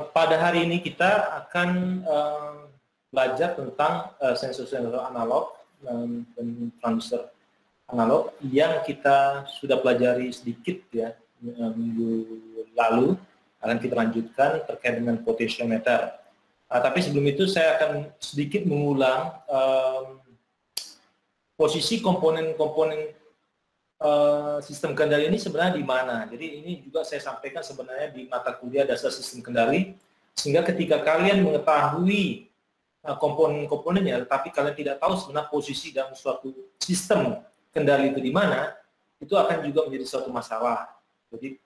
Pada hari ini kita akan belajar tentang sensor-sensor analog dan transducer analog yang kita sudah pelajari sedikit ya minggu lalu. Akan kita lanjutkan terkait dengan potentiometer. Tapi sebelum itu saya akan sedikit mengulang posisi komponen-komponen sistem kendali ini sebenarnya di mana. Jadi ini juga saya sampaikan sebenarnya di mata kuliah dasar sistem kendali, sehingga ketika kalian mengetahui komponen-komponennya, tetapi kalian tidak tahu sebenarnya posisi dalam suatu sistem kendali itu di mana, itu akan juga menjadi suatu masalah. Jadi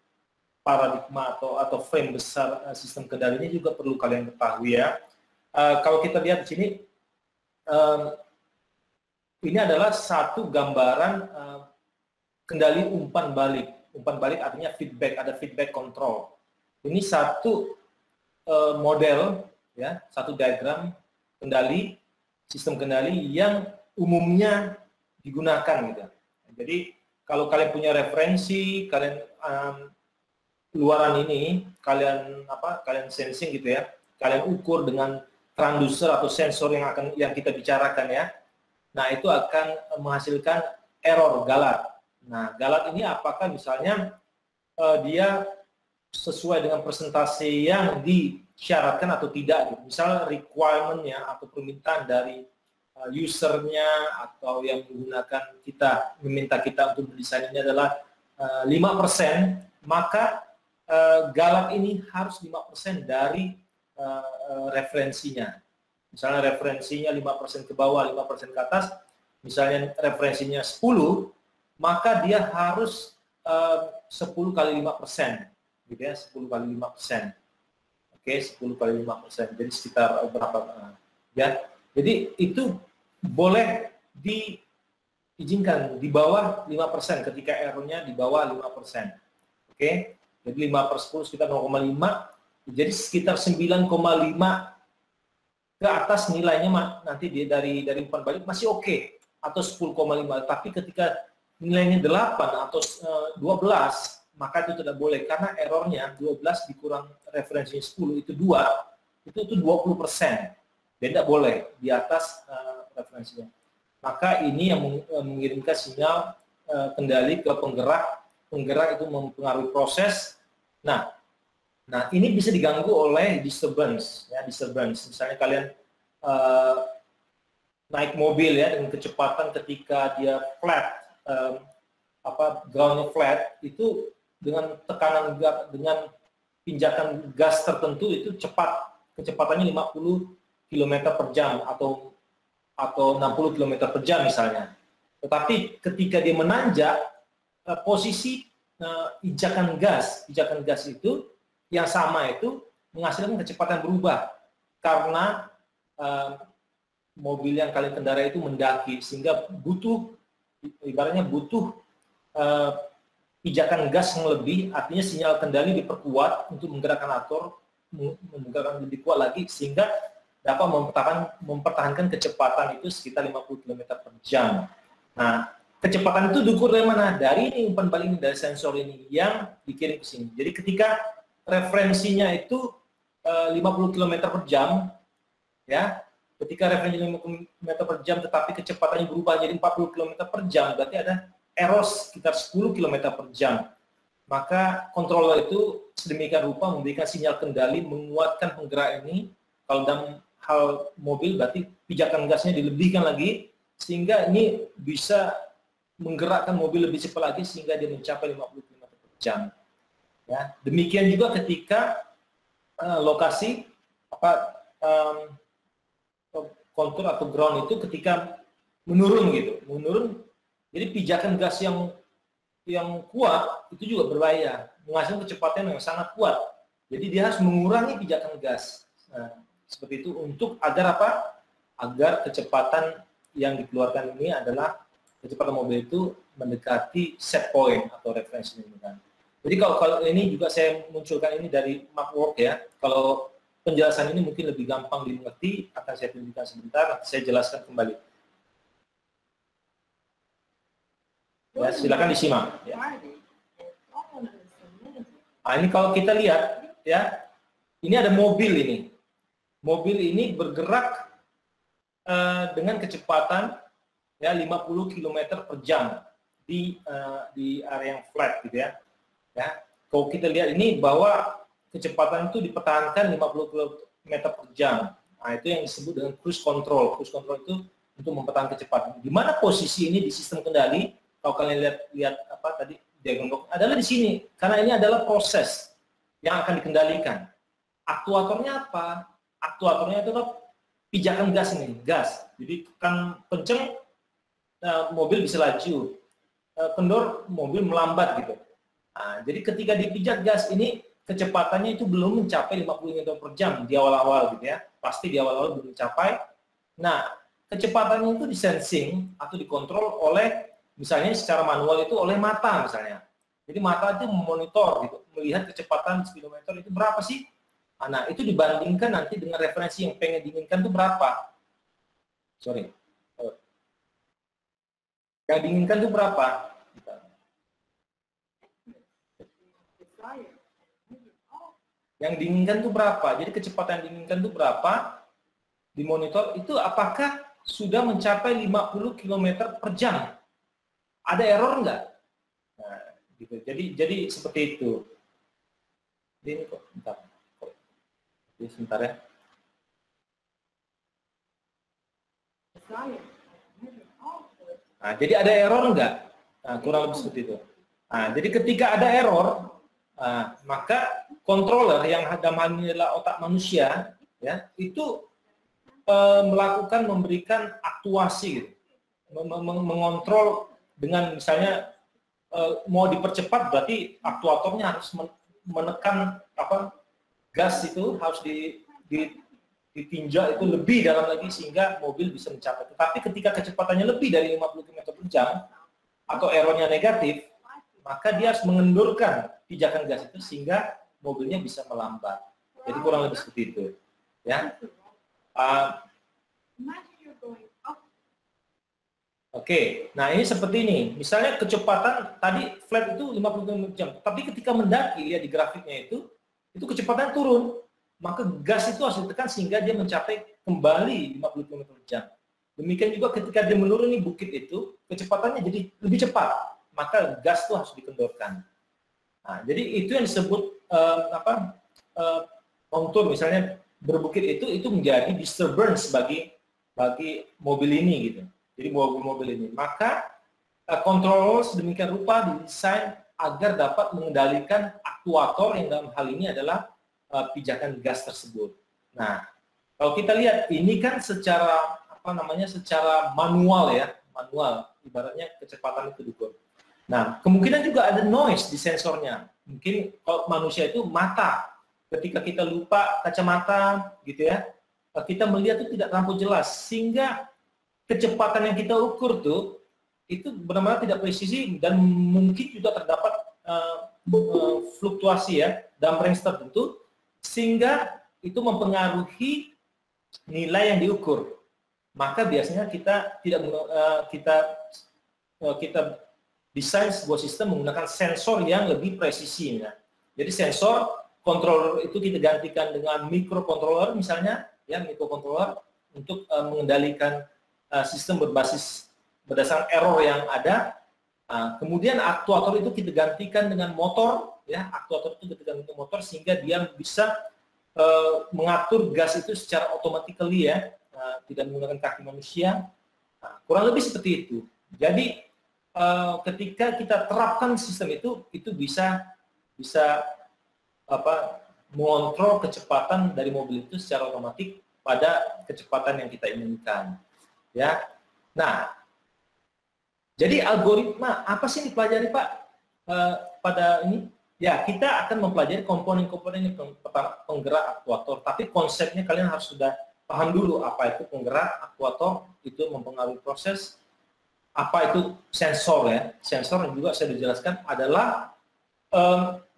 paradigma atau frame besar sistem kendali ini juga perlu kalian ketahui ya. Kalau kita lihat di sini, ini adalah satu gambaran kendali umpan balik. Umpan balik artinya feedback, ada feedback control. Ini satu model, ya, satu diagram kendali, sistem kendali yang umumnya digunakan gitu. Jadi kalau kalian punya referensi, kalian luaran ini, kalian sensing gitu ya, kalian ukur dengan transducer atau sensor yang kita bicarakan ya. Nah itu akan menghasilkan error galat. Nah, galat ini apakah misalnya dia sesuai dengan presentasi yang disyaratkan atau tidak gitu. Misal requirement-nya atau permintaan dari usernya atau yang menggunakan kita, meminta kita untuk mendesain ini adalah 5%, maka galat ini harus 5% dari referensinya. Misalnya referensinya 5% ke bawah, 5% ke atas, misalnya referensinya 10, maka dia harus 10 kali 5%, gitu ya, 10 kali 5%. Oke, 10 kali 5%, jadi sekitar berapa? Ya, jadi itu boleh diizinkan di bawah 5% ketika errornya di bawah 5%. Oke, jadi 5/10 sekitar 0,5, jadi sekitar 9,5 ke atas nilainya nanti dari umpan balik masih oke, atau 10,5, tapi ketika nilainya 8 atau 12, maka itu tidak boleh, karena errornya 12 dikurang referensinya 10, itu 2, itu 20%. Dan tidak boleh di atas referensinya. Maka ini yang mengirimkan sinyal kendali ke penggerak, penggerak itu mempengaruhi proses. Nah ini bisa diganggu oleh disturbance, ya, disturbance. Misalnya kalian naik mobil ya dengan kecepatan ketika dia flat, groundnya flat, itu dengan tekanan, dengan pinjakan gas tertentu itu cepat, kecepatannya 50 km per jam atau 60 km per jam misalnya. Tetapi ketika dia menanjak, posisi pijakan gas itu yang sama itu menghasilkan kecepatan berubah karena mobil yang kalian kendarai itu mendaki, sehingga butuh, ibaratnya butuh pijakan gas yang lebih, artinya sinyal kendali diperkuat untuk menggerakkan ator, menggerakkan lebih kuat lagi, sehingga dapat mempertahankan kecepatan itu sekitar 50 km per jam. Nah, kecepatan itu diukur dari mana? Dari ini umpan balik, dari sensor ini yang dikirim ke sini. Jadi ketika referensinya itu 50 km per jam, ya, ketika referensinya 50 km per jam tetapi kecepatannya berubah jadi 40 km per jam, berarti ada error sekitar 10 km per jam. Maka controller itu sedemikian rupa memberikan sinyal kendali menguatkan penggerak ini. Kalau dalam hal mobil berarti pijakan gasnya dilebihkan lagi, sehingga ini bisa menggerakkan mobil lebih cepat lagi sehingga dia mencapai 50 km per jam. Ya, demikian juga ketika lokasi kontur atau ground itu ketika menurun gitu, jadi pijakan gas yang kuat itu juga berbahaya, menghasilkan kecepatan yang sangat kuat. Jadi dia harus mengurangi pijakan gas. Nah, seperti itu untuk agar apa? Agar kecepatan yang dikeluarkan ini adalah kecepatan mobil itu mendekati set point atau referensi lingkungan. Jadi kalau ini juga saya munculkan ini dari MacWorld ya. Kalau penjelasan ini mungkin lebih gampang dimengerti, akan saya tunjukkan sebentar, nanti saya jelaskan kembali. Ya, silakan disimak. Ya. Nah, ini kalau kita lihat, ya, ini ada mobil ini. Mobil ini bergerak dengan kecepatan ya 50 km per jam di area yang flat gitu ya. Ya, kalau kita lihat ini bahwa kecepatan itu dipertahankan 50 km per jam. Nah, itu yang disebut dengan cruise control. Cruise control itu untuk mempertahankan kecepatan. Di mana posisi ini di sistem kendali? Kalau kalian lihat apa tadi diagram adalah di sini, karena ini adalah proses yang akan dikendalikan. Aktuatornya apa? Aktuatornya itu adalah pijakan gas ini, gas. Jadi tekan kenceng, mobil bisa laju. Kendor, mobil melambat gitu. Nah, jadi ketika dipijak gas ini, kecepatannya itu belum mencapai 50 km per jam di awal-awal gitu ya. Pasti di awal-awal belum mencapai. Nah, kecepatannya itu disensing atau dikontrol oleh, misalnya secara manual itu oleh mata misalnya. Jadi mata itu memonitor gitu, melihat kecepatan speedometer itu berapa sih. Nah, itu dibandingkan nanti dengan referensi yang pengen diinginkan itu berapa. Sorry. Yang diinginkan itu berapa? Yang diinginkan itu berapa? Jadi kecepatan yang diinginkan itu berapa? Dimonitor itu apakah sudah mencapai 50 km per jam? Ada error enggak? Nah, gitu. Jadi seperti itu. Ini kok, bentar. Jadi sebentar ya. Nah, jadi ada error enggak? Nah, kurang lebih seperti itu. Nah, jadi ketika ada error, maka controller yang dalam hal ini adalah otak manusia, ya, itu memberikan aktuasi, gitu. Mengontrol dengan misalnya mau dipercepat berarti aktuatornya harus menekan apa gas itu harus ditinjau itu lebih dalam lagi sehingga mobil bisa mencapai. Tapi ketika kecepatannya lebih dari 50 km per jam atau errornya negatif, maka dia harus mengendurkan pijakan gas itu sehingga mobilnya bisa melambat. Jadi kurang lebih seperti itu, ya. Oke, nah ini seperti ini. Misalnya kecepatan tadi flat itu 50 km per jam, tapi ketika mendaki lihat di grafiknya itu kecepatan turun, maka gas itu harus ditekan sehingga dia mencapai kembali 50 km per jam. Demikian juga ketika dia menuruni bukit itu, kecepatannya jadi lebih cepat, maka gas itu harus dikendorkan. Nah, jadi itu yang disebut kontur misalnya berbukit itu menjadi disturbance bagi mobil ini gitu. Jadi mobil ini, maka controller sedemikian rupa didesain agar dapat mengendalikan aktuator yang dalam hal ini adalah pijakan gas tersebut. Nah, kalau kita lihat ini kan secara secara manual ya, manual, ibaratnya kecepatan itu diukur. Nah, kemungkinan juga ada noise di sensornya. Mungkin kalau manusia itu mata, ketika kita lupa kacamata gitu ya, kita melihat itu tidak terlampau jelas, sehingga kecepatan yang kita ukur tuh itu benar-benar tidak presisi dan mungkin juga terdapat fluktuasi ya dalam range tertentu sehingga itu mempengaruhi nilai yang diukur. Maka biasanya kita desain sebuah sistem menggunakan sensor yang lebih presisi ya. Jadi sensor controller itu kita gantikan dengan microcontroller misalnya ya, microcontroller untuk mengendalikan sistem berbasis berdasarkan error yang ada. Kemudian aktuator itu kita gantikan dengan motor, ya, aktuator itu kita gantikan dengan motor sehingga dia bisa mengatur gas itu secara automatically ya, tidak menggunakan kaki manusia. Kurang lebih seperti itu. Jadi ketika kita terapkan sistem itu bisa mengontrol kecepatan dari mobil itu secara otomatis pada kecepatan yang kita inginkan. Ya, nah, jadi algoritma apa sih yang dipelajari Pak pada ini? Ya, kita akan mempelajari komponen-komponen yang penggerak aktuator. Tapi konsepnya kalian harus sudah paham dulu apa itu penggerak aktuator, itu mempengaruhi proses. Apa itu sensor ya? Sensor yang juga saya dijelaskan adalah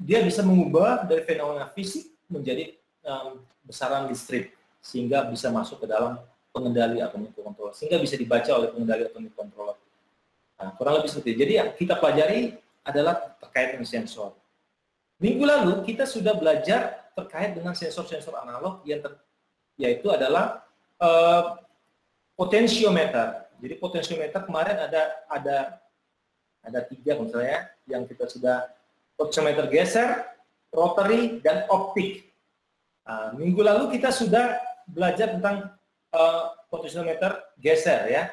dia bisa mengubah dari fenomena fisik menjadi besaran listrik sehingga bisa masuk ke dalam pengendali atau microcontroller, sehingga bisa dibaca oleh pengendali atau microcontroller. Nah, kurang lebih seperti itu. Jadi yang kita pelajari adalah terkait dengan sensor. Minggu lalu kita sudah belajar terkait dengan sensor-sensor analog yaitu adalah potensiometer. Jadi potensiometer kemarin ada 3 misalnya yang kita sudah, potensiometer geser, rotary, dan optik. Minggu lalu kita sudah belajar tentang potensiometer geser ya.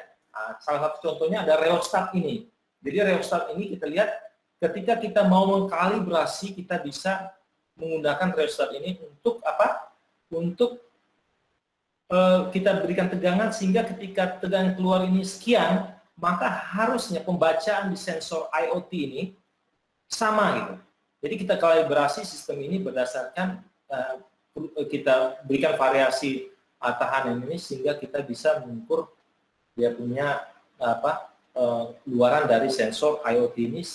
Salah satu contohnya ada rheostat ini. Jadi rheostat ini kita lihat ketika kita mau mengkalibrasi, kita bisa menggunakan rheostat ini untuk apa? Untuk kita berikan tegangan sehingga ketika tegangan keluar ini sekian, maka harusnya pembacaan di sensor IoT ini sama gitu. Jadi kita kalibrasi sistem ini berdasarkan kita berikan variasi tahanan ini sehingga kita bisa mengukur dia punya keluaran dari sensor IoT ini.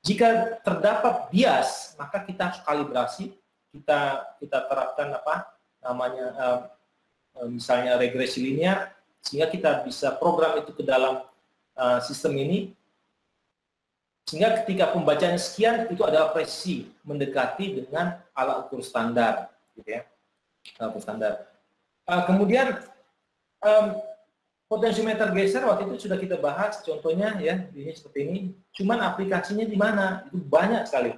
Jika terdapat bias, maka kita harus kalibrasi, kita terapkan misalnya regresi linear, sehingga kita bisa program itu ke dalam sistem ini, sehingga ketika pembacaan sekian itu adalah presisi mendekati dengan alat ukur standar, gitu ya, alat ukur standar. Kemudian potensiometer geser waktu itu sudah kita bahas, contohnya ya ini seperti ini. Cuman aplikasinya di mana? Itu banyak sekali.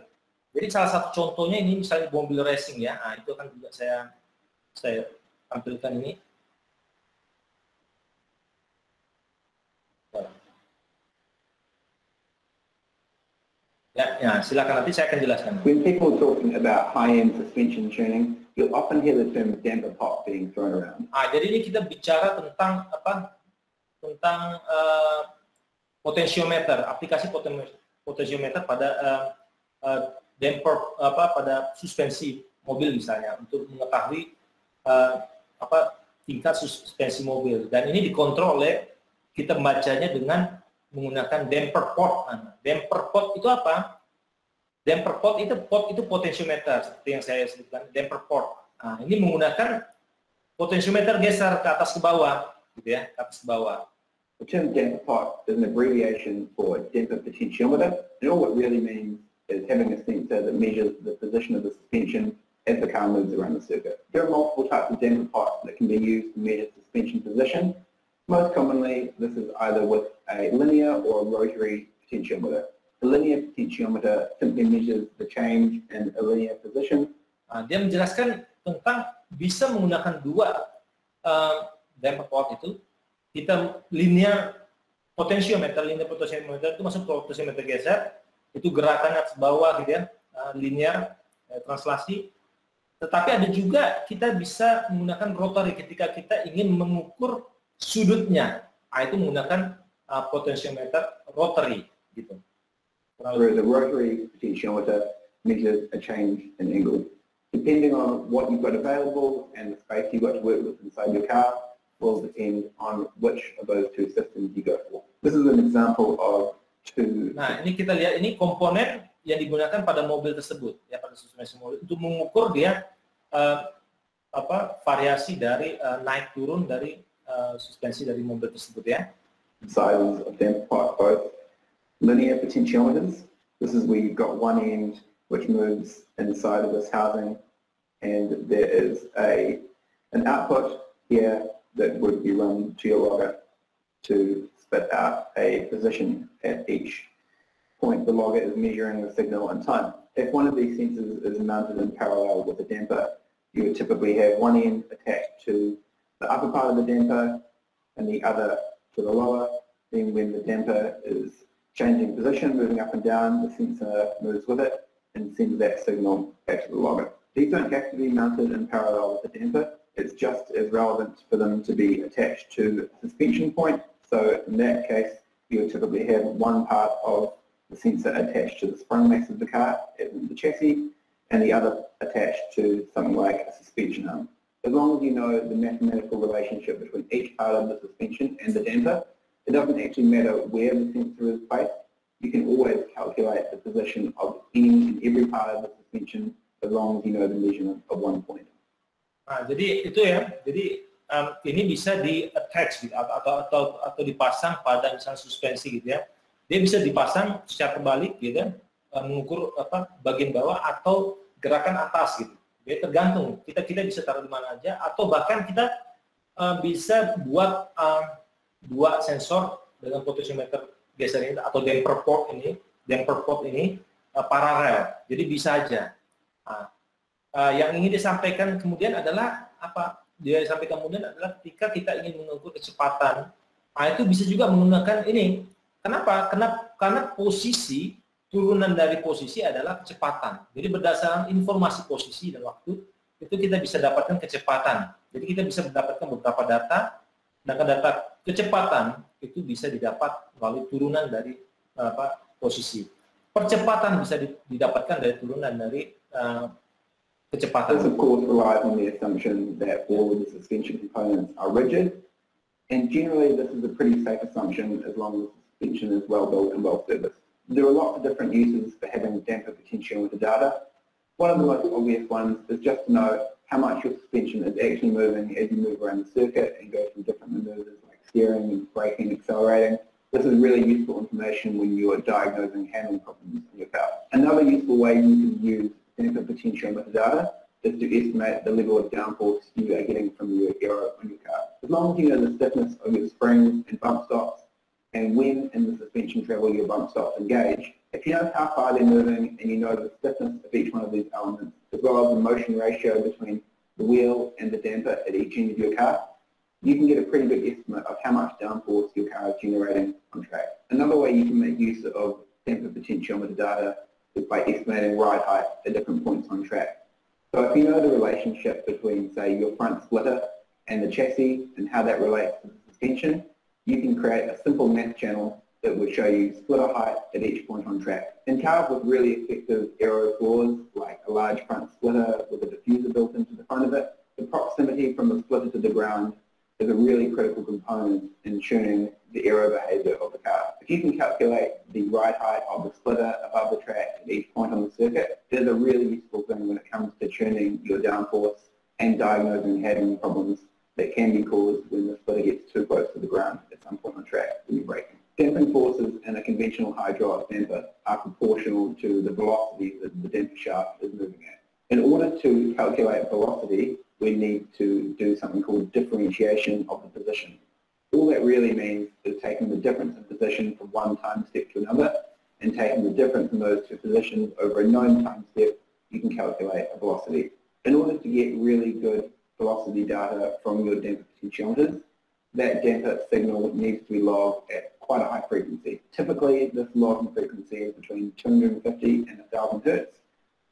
Jadi salah satu contohnya ini misalnya mobil racing ya. Nah, itu akan juga saya tampilkan ini. Ya, silakan nanti saya akan jelaskan. When people talking about high-end suspension tuning, you'll often hear the term damper pot being thrown around. Jadi ini kita bicara tentang apa? Tentang potensiometer, aplikasi potensiometer pada damper pada suspensi mobil misalnya untuk mengetahui tingkat suspensi mobil, dan ini dikontrol oleh kita membacanya dengan menggunakan damper pot. Damper pot itu apa? Damper pot itu potensiometer seperti yang saya sebutkan, damper pot. Ini menggunakan potensiometer geser ke atas ke bawah, gitu ya, ke atas ke bawah. The term damper pot is an abbreviation for damper potentiometer, and all it really means is having a sensor that measures the position of the suspension as the car moves around the circuit. There are multiple types of damper pots that can be used to measure suspension position. Most commonly, this is either with a linear or a rotary potentiometer. The linear potentiometer simply measures the change in a linear position. Dia menjelaskan tentang bisa menggunakan 2 damper pot itu. Kita linear potentiometer itu masuk potensiometer geser, itu gerakan atas bawah gitu ya, linear translasi. Tetapi ada juga kita bisa menggunakan rotary ketika kita ingin mengukur sudutnya, itu menggunakan potensiometer rotary gitu. Whereas a rotary potentiometer measures a change in angle. Depending on what you've got available and the space you've got to work with inside your car will depend on which of those 2 systems you go for. This is an example of 2. Nah, ini kita lihat, ini komponen yang digunakan pada mobil tersebut, ya, pada suspensi mobil untuk mengukur dia variasi dari naik turun dari suspensi dari mobil tersebut ya. Sizes of damper pot, both linear potentiometers. This is where you've got one end which moves inside of this housing, and there is an output here that would be run to your logger to spit out a position at each point the logger is measuring the signal in time. If one of these sensors is mounted in parallel with the damper, you would typically have one end attached to the upper part of the damper and the other to the lower. Then when the damper is changing position, moving up and down, the sensor moves with it and sends that signal back to the logger. These don't have to be mounted in parallel with the damper. It's just as relevant for them to be attached to a suspension point. So in that case, you would typically have one part of the sensor attached to the spring mass of the car, as in the chassis, and the other attached to something like a suspension arm. As long as you know the mathematical relationship between each part of the suspension and the damper, it doesn't actually matter where the sensor is placed. You can always calculate the position of any and every part of the suspension as long as you know the measurement of one point. Jadi itu ya, jadi ini bisa di-attach gitu, atau dipasang pada misalnya suspensi gitu ya. Dia bisa dipasang secara terbalik gitu ya, mengukur bagian bawah atau gerakan atas gitu. Jadi tergantung, kita bisa taruh di mana aja, atau bahkan kita bisa buat dua sensor dengan potentiometer geser ini atau damper port ini paralel. Jadi bisa aja. Nah, yang ingin disampaikan kemudian adalah apa? Dia sampaikan kemudian adalah ketika kita ingin mengukur kecepatan, itu bisa juga menggunakan ini. Kenapa? Karena posisi turunan dari posisi adalah kecepatan. Jadi berdasarkan informasi posisi dan waktu itu kita bisa dapatkan kecepatan. Jadi kita bisa mendapatkan beberapa data, dan data kecepatan itu bisa didapat melalui turunan dari posisi. Percepatan bisa didapatkan dari turunan dari kecepatan. This of course relies on the assumption that all of the suspension components are rigid, and generally this is a pretty safe assumption as long as the suspension is well built and well serviced. There are lots of different uses for having damper potentiometer data. One of the most obvious ones is just to know how much your suspension is actually moving as you move around the circuit and go through different maneuvers like steering and braking and accelerating. This is really useful information when you are diagnosing handling problems in your car. Another useful way you can use damper potentiometer data is to estimate the level of downforce you are getting from your aero on your car. As long as you know the stiffness of your springs and bump stops, and when in the suspension travel your bump stops engage, if you know how far they're moving and you know the stiffness of each one of these elements, as well as the motion ratio between the wheel and the damper at each end of your car, you can get a pretty good estimate of how much downforce your car is generating on track. Another way you can make use of damper potentiometer data is by estimating ride height at different points on track. So if you know the relationship between, say, your front splitter and the chassis and how that relates to the suspension, you can create a simple math channel that would show you splitter height at each point on track. In cars with really effective aero floors, like a large front splitter with a diffuser built into the front of it, the proximity from the splitter to the ground is a really critical component in tuning the aero behavior of the car. If you can calculate the ride height of the splitter above the track at each point on the circuit, it is a really useful thing when it comes to tuning your downforce and diagnosing handling problems that can be caused when the splitter gets too close to the ground at some point on track when you're braking. Damping forces in a conventional hydraulic damper are proportional to the velocity that the damper shaft is moving at. In order to calculate velocity, we need to do something called differentiation of the position. All that really means is taking the difference in position from one time step to another and taking the difference in those two positions over a known time step, you can calculate a velocity. In order to get really good velocity data from your damper potentiometers, that damper signal needs to be logged at quite a high frequency. Typically, this logging frequency is between 250 and 1,000 hertz.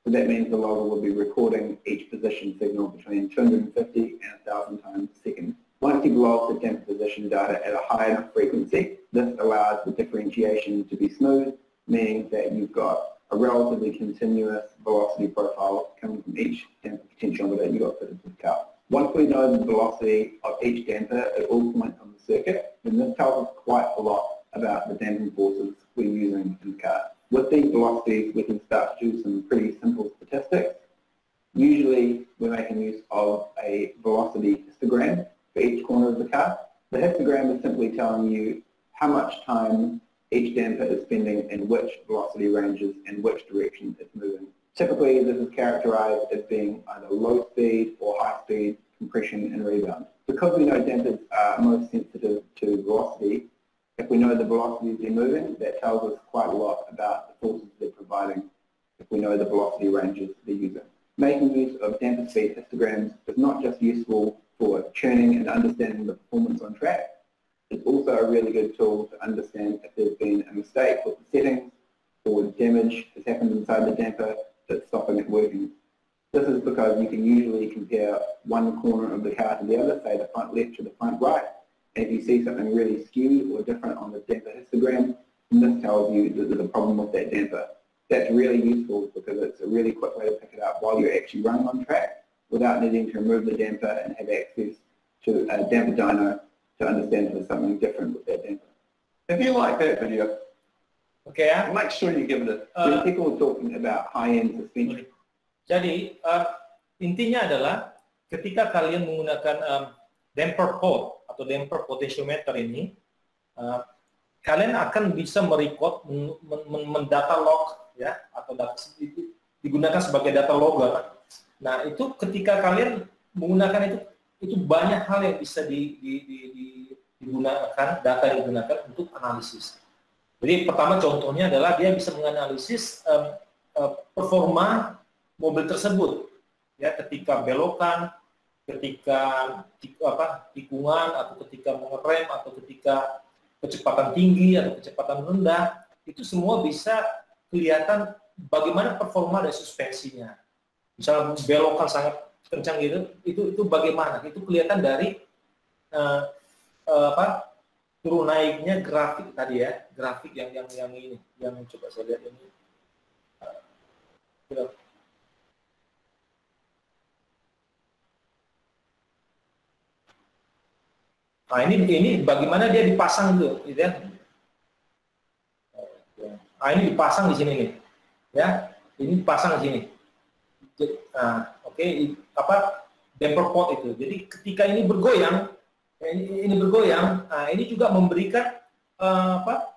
So that means the logger will be recording each position signal between 250 and 1,000 times a second. Once you've logged the damper position data at a high enough frequency, this allows the differentiation to be smooth, meaning that you've got a relatively continuous velocity profile coming from each damper potentiometer you got fitted to the car. Once we know the velocity of each damper at all points on the circuit, then this tells us quite a lot about the damping forces we're using in the car. With these velocities, we can start to do some pretty simple statistics. Usually, we're making use of a velocity histogram for each corner of the car. The histogram is simply telling you how much time each damper is spending in which velocity ranges and which direction it's moving. Typically, this is characterized as being either low speed or high speed compression and rebound. Because we know dampers are most sensitive to velocity, if we know the velocities they're moving, that tells us quite a lot about the forces they're providing if we know the velocity ranges they're using. Making use of damper speed histograms is not just useful for tuning and understanding the performance on track, it's also a really good tool to understand if there's been a mistake with the settings or damage has happened inside the damper that's stopping it working. This is because you can usually compare one corner of the car to the other, say the front left to the front right, and if you see something really skewed or different on the damper histogram, this tells you that there's a problem with that damper. That's really useful because it's a really quick way to pick it up while you're actually running on track without needing to remove the damper and have access to a damper dyno to understand if there's something different with that damper. If you like that video, Oke ya. make sure you give it When people are talking about high-end suspension, Jadi intinya adalah ketika kalian menggunakan damper port atau damper potentiometer ini, kalian akan bisa merecord, mendata log ya, atau data digunakan sebagai data logger. Nah, itu ketika kalian menggunakan itu banyak hal yang bisa digunakan, data yang digunakan untuk analisis. Jadi pertama contohnya adalah dia bisa menganalisis performa mobil tersebut, ya, ketika belokan, ketika tikungan, atau ketika mengerem, atau ketika kecepatan tinggi atau kecepatan rendah, itu semua bisa kelihatan bagaimana performa dari suspensinya. Misalnya belokan sangat kencang gitu, itu bagaimana? Itu kelihatan dari turun naiknya grafik tadi ya, grafik yang ini, yang coba saya lihat ini. Nah, ini bagaimana dia dipasang gitu ya. Nah, ini dipasang di sini nih. Ya, ini dipasang di sini. Nah, oke, damper pot itu. Jadi ketika ini bergoyang, nah, ini juga memberikan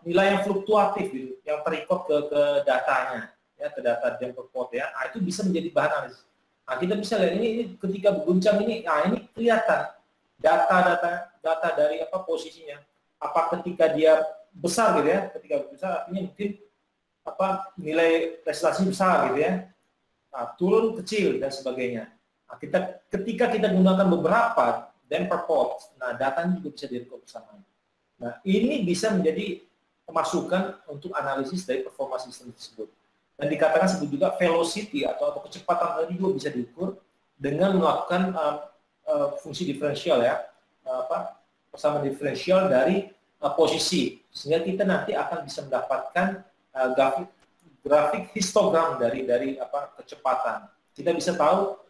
nilai yang fluktuatif gitu, yang terikot ke datanya, ya, ke data damper pot ya. Nah, itu bisa menjadi bahan analisis. Nah, kita bisa lihat ini ketika berguncang ini, nah ini kelihatan data dari posisinya. Apa ketika dia besar gitu ya, ketika besar artinya mungkin nilai prestasi besar gitu ya. Nah, turun kecil dan sebagainya. Nah, ketika kita gunakan beberapa damper pot, nah datanya juga bisa direkod bersama. Nah, ini bisa menjadi masukan untuk analisis dari performa sistem tersebut. Dan dikatakan sebut juga velocity atau kecepatan tadi juga bisa diukur dengan melakukan fungsi diferensial ya, persamaan diferensial dari posisi, sehingga kita nanti akan bisa mendapatkan grafik histogram dari kecepatan. Kita bisa tahu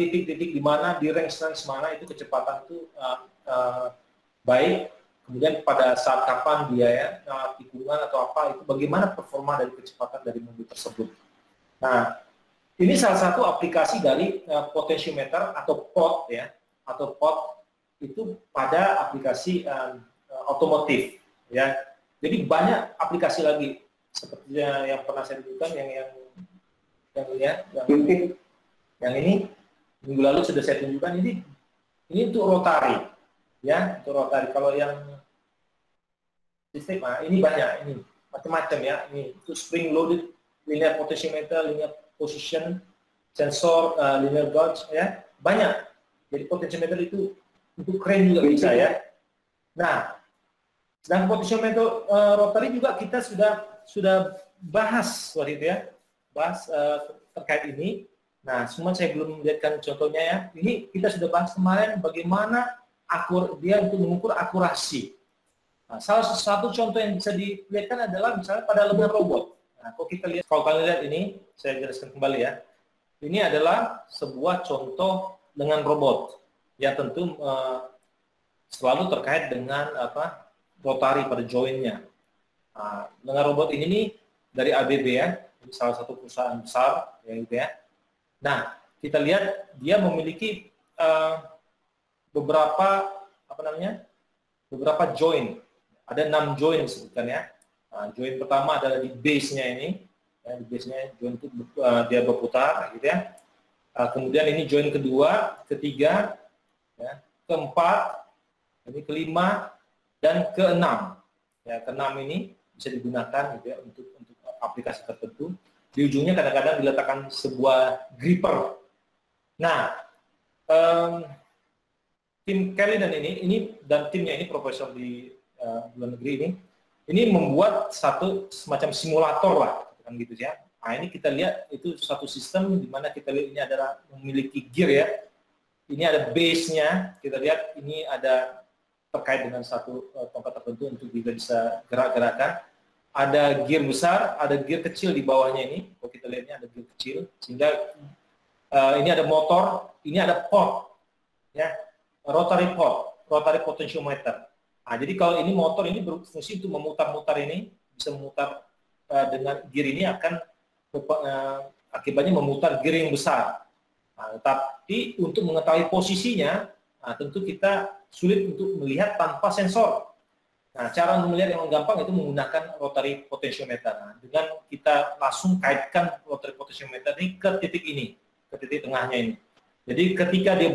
titik-titik di mana di range mana itu kecepatan itu baik, kemudian pada saat kapan dia ya tikungan atau apa itu bagaimana performa dari kecepatan dari mobil tersebut. Nah, ini salah satu aplikasi dari potentiometer atau pot ya, atau pot itu pada aplikasi otomotif ya. Jadi banyak aplikasi lagi seperti yang pernah saya tunjukkan yang ini minggu lalu sudah saya tunjukkan. Ini untuk rotary ya, untuk rotary. Kalau yang sistem ini banyak, ini macam-macam ya. Ini untuk spring loaded linear potentiometer, linear position sensor, linear gauge ya, banyak. Jadi potentiometer itu untuk crane juga bisa ya. Nah, sedangkan potentiometer rotary juga kita sudah bahas waktu itu ya, bahas terkait ini. Nah, semua saya belum melihatkan contohnya ya. Ini kita sudah bahas kemarin bagaimana dia untuk mengukur akurasi. Nah, salah satu contoh yang bisa dilihatkan adalah misalnya pada lengan robot. Nah, kalau kalian lihat ini, saya jelaskan kembali ya. Ini adalah sebuah contoh lengan robot yang tentu selalu terkait dengan rotary pada joinnya. Nah, lengan robot ini nih dari ABB ya, ini salah satu perusahaan besar ya gitu ya. Nah, kita lihat dia memiliki beberapa join. Ada 6 join disebutkan ya. Nah, join pertama adalah di base-nya ini. Ya, di base-nya join itu dia berputar gitu ya. Kemudian ini join kedua, ketiga, ya, keempat, ini kelima, dan keenam. Ya, keenam ini bisa digunakan gitu ya, untuk aplikasi tertentu. Di ujungnya kadang-kadang diletakkan sebuah gripper. Nah, tim Kelly dan ini dan timnya ini profesor di luar negeri ini membuat satu semacam simulator lah, kan gitu ya. Nah, ini kita lihat itu satu sistem di mana kita lihat ini adalah memiliki gear ya. Ini ada base-nya, kita lihat ini ada terkait dengan satu tongkat tertentu untuk kita bisa gerak-gerakan. Ada gear besar, ada gear kecil di bawahnya ini. Kalau kita lihatnya ada gear kecil, sehingga ini ada motor, ini ada pot, ya, rotary pot, rotary potentiometer. Nah, jadi kalau ini motor ini berfungsi untuk memutar-mutar ini, bisa memutar dengan gear ini akan akibatnya memutar gear yang besar. Nah, tapi untuk mengetahui posisinya, nah, tentu kita sulit untuk melihat tanpa sensor. Nah, cara melihat yang gampang itu menggunakan rotary potentiometer. Nah, dengan kita langsung kaitkan rotary potentiometer ini ke titik ini, ke titik tengahnya ini. Jadi ketika dia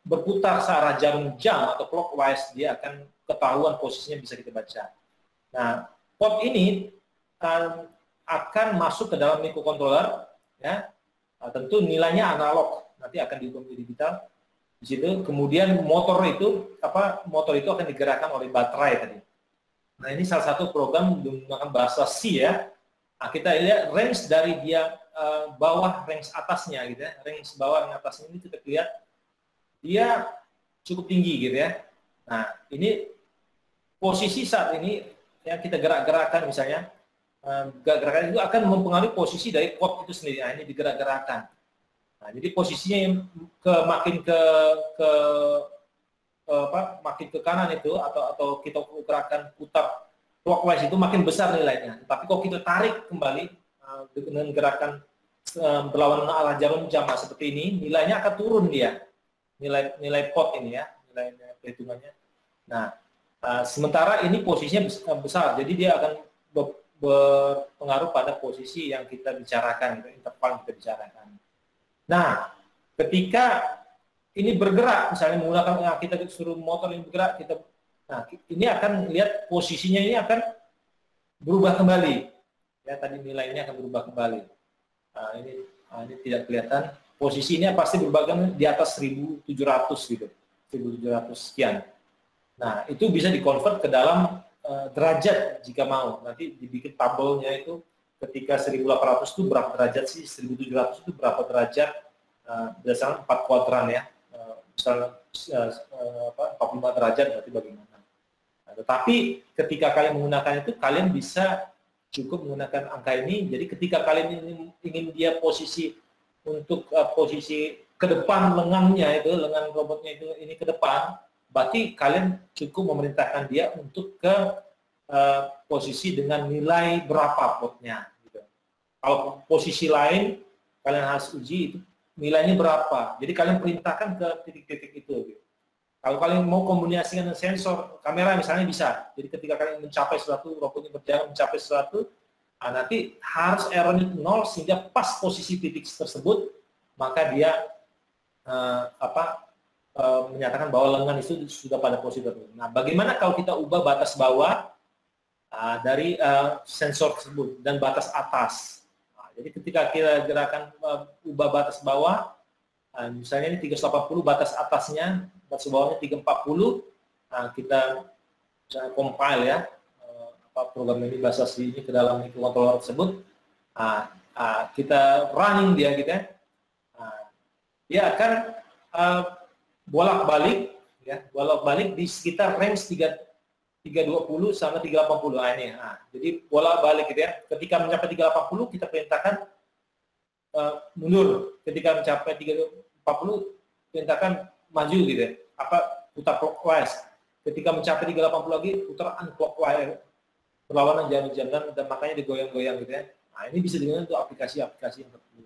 berputar searah jarum jam atau clockwise, dia akan ketahuan posisinya, bisa kita baca. Nah, pot ini akan masuk ke dalam microcontroller, ya. Tentu nilainya analog, nanti akan diubah menjadi digital. Di situ kemudian motor itu akan digerakkan oleh baterai tadi. Nah, ini salah satu program menggunakan bahasa C ya. Nah, kita lihat range dari dia bawah range atasnya gitu ya. Range bawah dan atasnya ini kita lihat dia cukup tinggi gitu ya. Nah, ini posisi saat ini yang kita gerak-gerakkan misalnya, gerakan itu akan mempengaruhi posisi dari pot itu sendiri. Nah, ini digerak-gerakkan. Nah, jadi posisinya yang makin ke kanan itu atau kita gerakan putar clockwise itu makin besar nilainya. Tapi kalau kita tarik kembali dengan gerakan berlawanan arah jarum jam seperti ini, nilainya akan turun dia. Nilai pot ini ya, nilai perhitungannya. Nah, sementara ini posisinya besar, jadi dia akan berpengaruh pada posisi yang kita bicarakan, interval yang kita bicarakan. Nah, ketika ini bergerak, misalnya menggunakan kita suruh motor ini bergerak, ini akan lihat posisinya ini akan berubah kembali. Ya, tadi nilainya akan berubah kembali. Nah, ini tidak kelihatan. Posisi ini pasti berubah di atas 1700 gitu, 1700 sekian. Nah, itu bisa dikonvert ke dalam derajat jika mau. Nanti dibikin tabelnya itu ketika 1800 itu berapa derajat sih, 1700 itu berapa derajat, berdasarkan 4 kuadran ya. Misalnya 45 derajat berarti bagaimana. Nah, tetapi ketika kalian menggunakan itu, kalian bisa cukup menggunakan angka ini. Jadi ketika kalian ingin dia posisi untuk posisi ke depan lengannya itu, lengan robotnya itu ini ke depan, berarti kalian cukup memerintahkan dia untuk ke posisi dengan nilai berapa potnya. Gitu. Kalau posisi lain, kalian harus uji itu nilainya berapa. Jadi kalian perintahkan ke titik-titik itu. Gitu. Kalau kalian mau kombinasikan dengan sensor kamera misalnya bisa. Jadi ketika kalian mencapai sesuatu, robotnya berjalan mencapai sesuatu, nanti harus errornya 0 sehingga pas posisi titik tersebut, maka dia menyatakan bahwa lengan itu sudah pada posisi tertentu. Nah, bagaimana kalau kita ubah batas bawah dari sensor tersebut dan batas atas? Nah, jadi ketika kita gerakan ubah batas bawah, misalnya ini 380 batas atasnya, batas bawahnya 340, kita compile ya. Program ini bahasa C ini ke dalam microcontroller tersebut, kita running dia gitu ya, dia akan bolak-balik ya, bolak-balik di sekitar range 320 sama 380 ini. Jadi bolak-balik gitu ya. Ketika mencapai 380 kita perintahkan mundur. Ketika mencapai 340 perintahkan maju gitu ya. Putar clockwise. Ketika mencapai 380 lagi putar unclockwise. Perlawanan jam dan makanya digoyang-goyang gitu ya. Nah, ini bisa digunakan untuk aplikasi-aplikasi yang tertentu.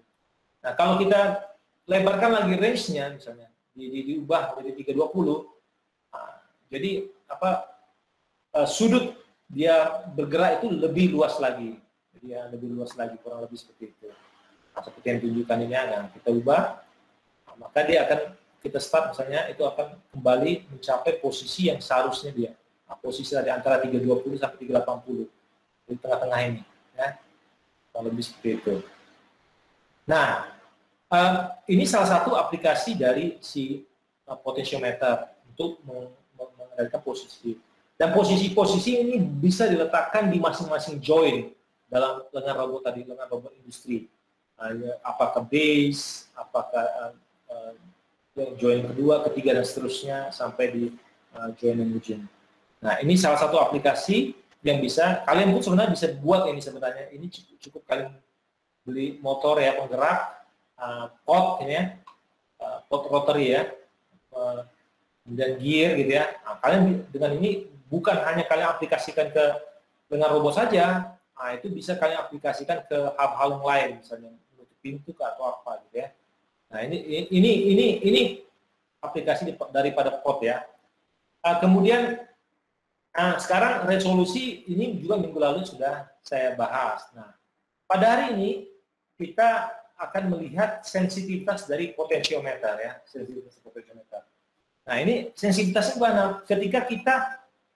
Nah, kalau kita lebarkan lagi range-nya misalnya, diubah menjadi 320, jadi sudut dia bergerak itu lebih luas lagi. Jadi ya, lebih luas lagi, kurang lebih seperti itu. Nah, seperti yang ditunjukkan ini, kita ubah, maka dia akan, kita start misalnya, itu akan kembali mencapai posisi yang seharusnya dia. Posisi dari antara 320 sampai 380 di tengah-tengah ini ya, kalau lebih seperti itu. Nah, ini salah satu aplikasi dari si potentiometer untuk mengendalikan posisi, dan posisi-posisi ini bisa diletakkan di masing-masing join dalam lengan robot tadi, lengan robot industri, apakah base, apakah join kedua, ketiga dan seterusnya sampai di join engine. Nah, ini salah satu aplikasi yang bisa kalian pun sebenarnya bisa buat ini sebenarnya. Ini cukup kalian beli motor ya penggerak, pot ini ya, pot rotary ya, dan gear gitu ya. Nah, kalian dengan ini bukan hanya kalian aplikasikan ke dengan robot saja, itu bisa kalian aplikasikan ke hal-hal yang lain, misalnya menutup pintu atau apa gitu ya. Nah, ini aplikasi daripada pot ya. Kemudian sekarang resolusi ini juga minggu lalu sudah saya bahas. Nah, pada hari ini kita akan melihat sensitivitas dari potentiometer ya, sensitivitas potentiometer. Nah ini sensitivitasnya mana? Ketika kita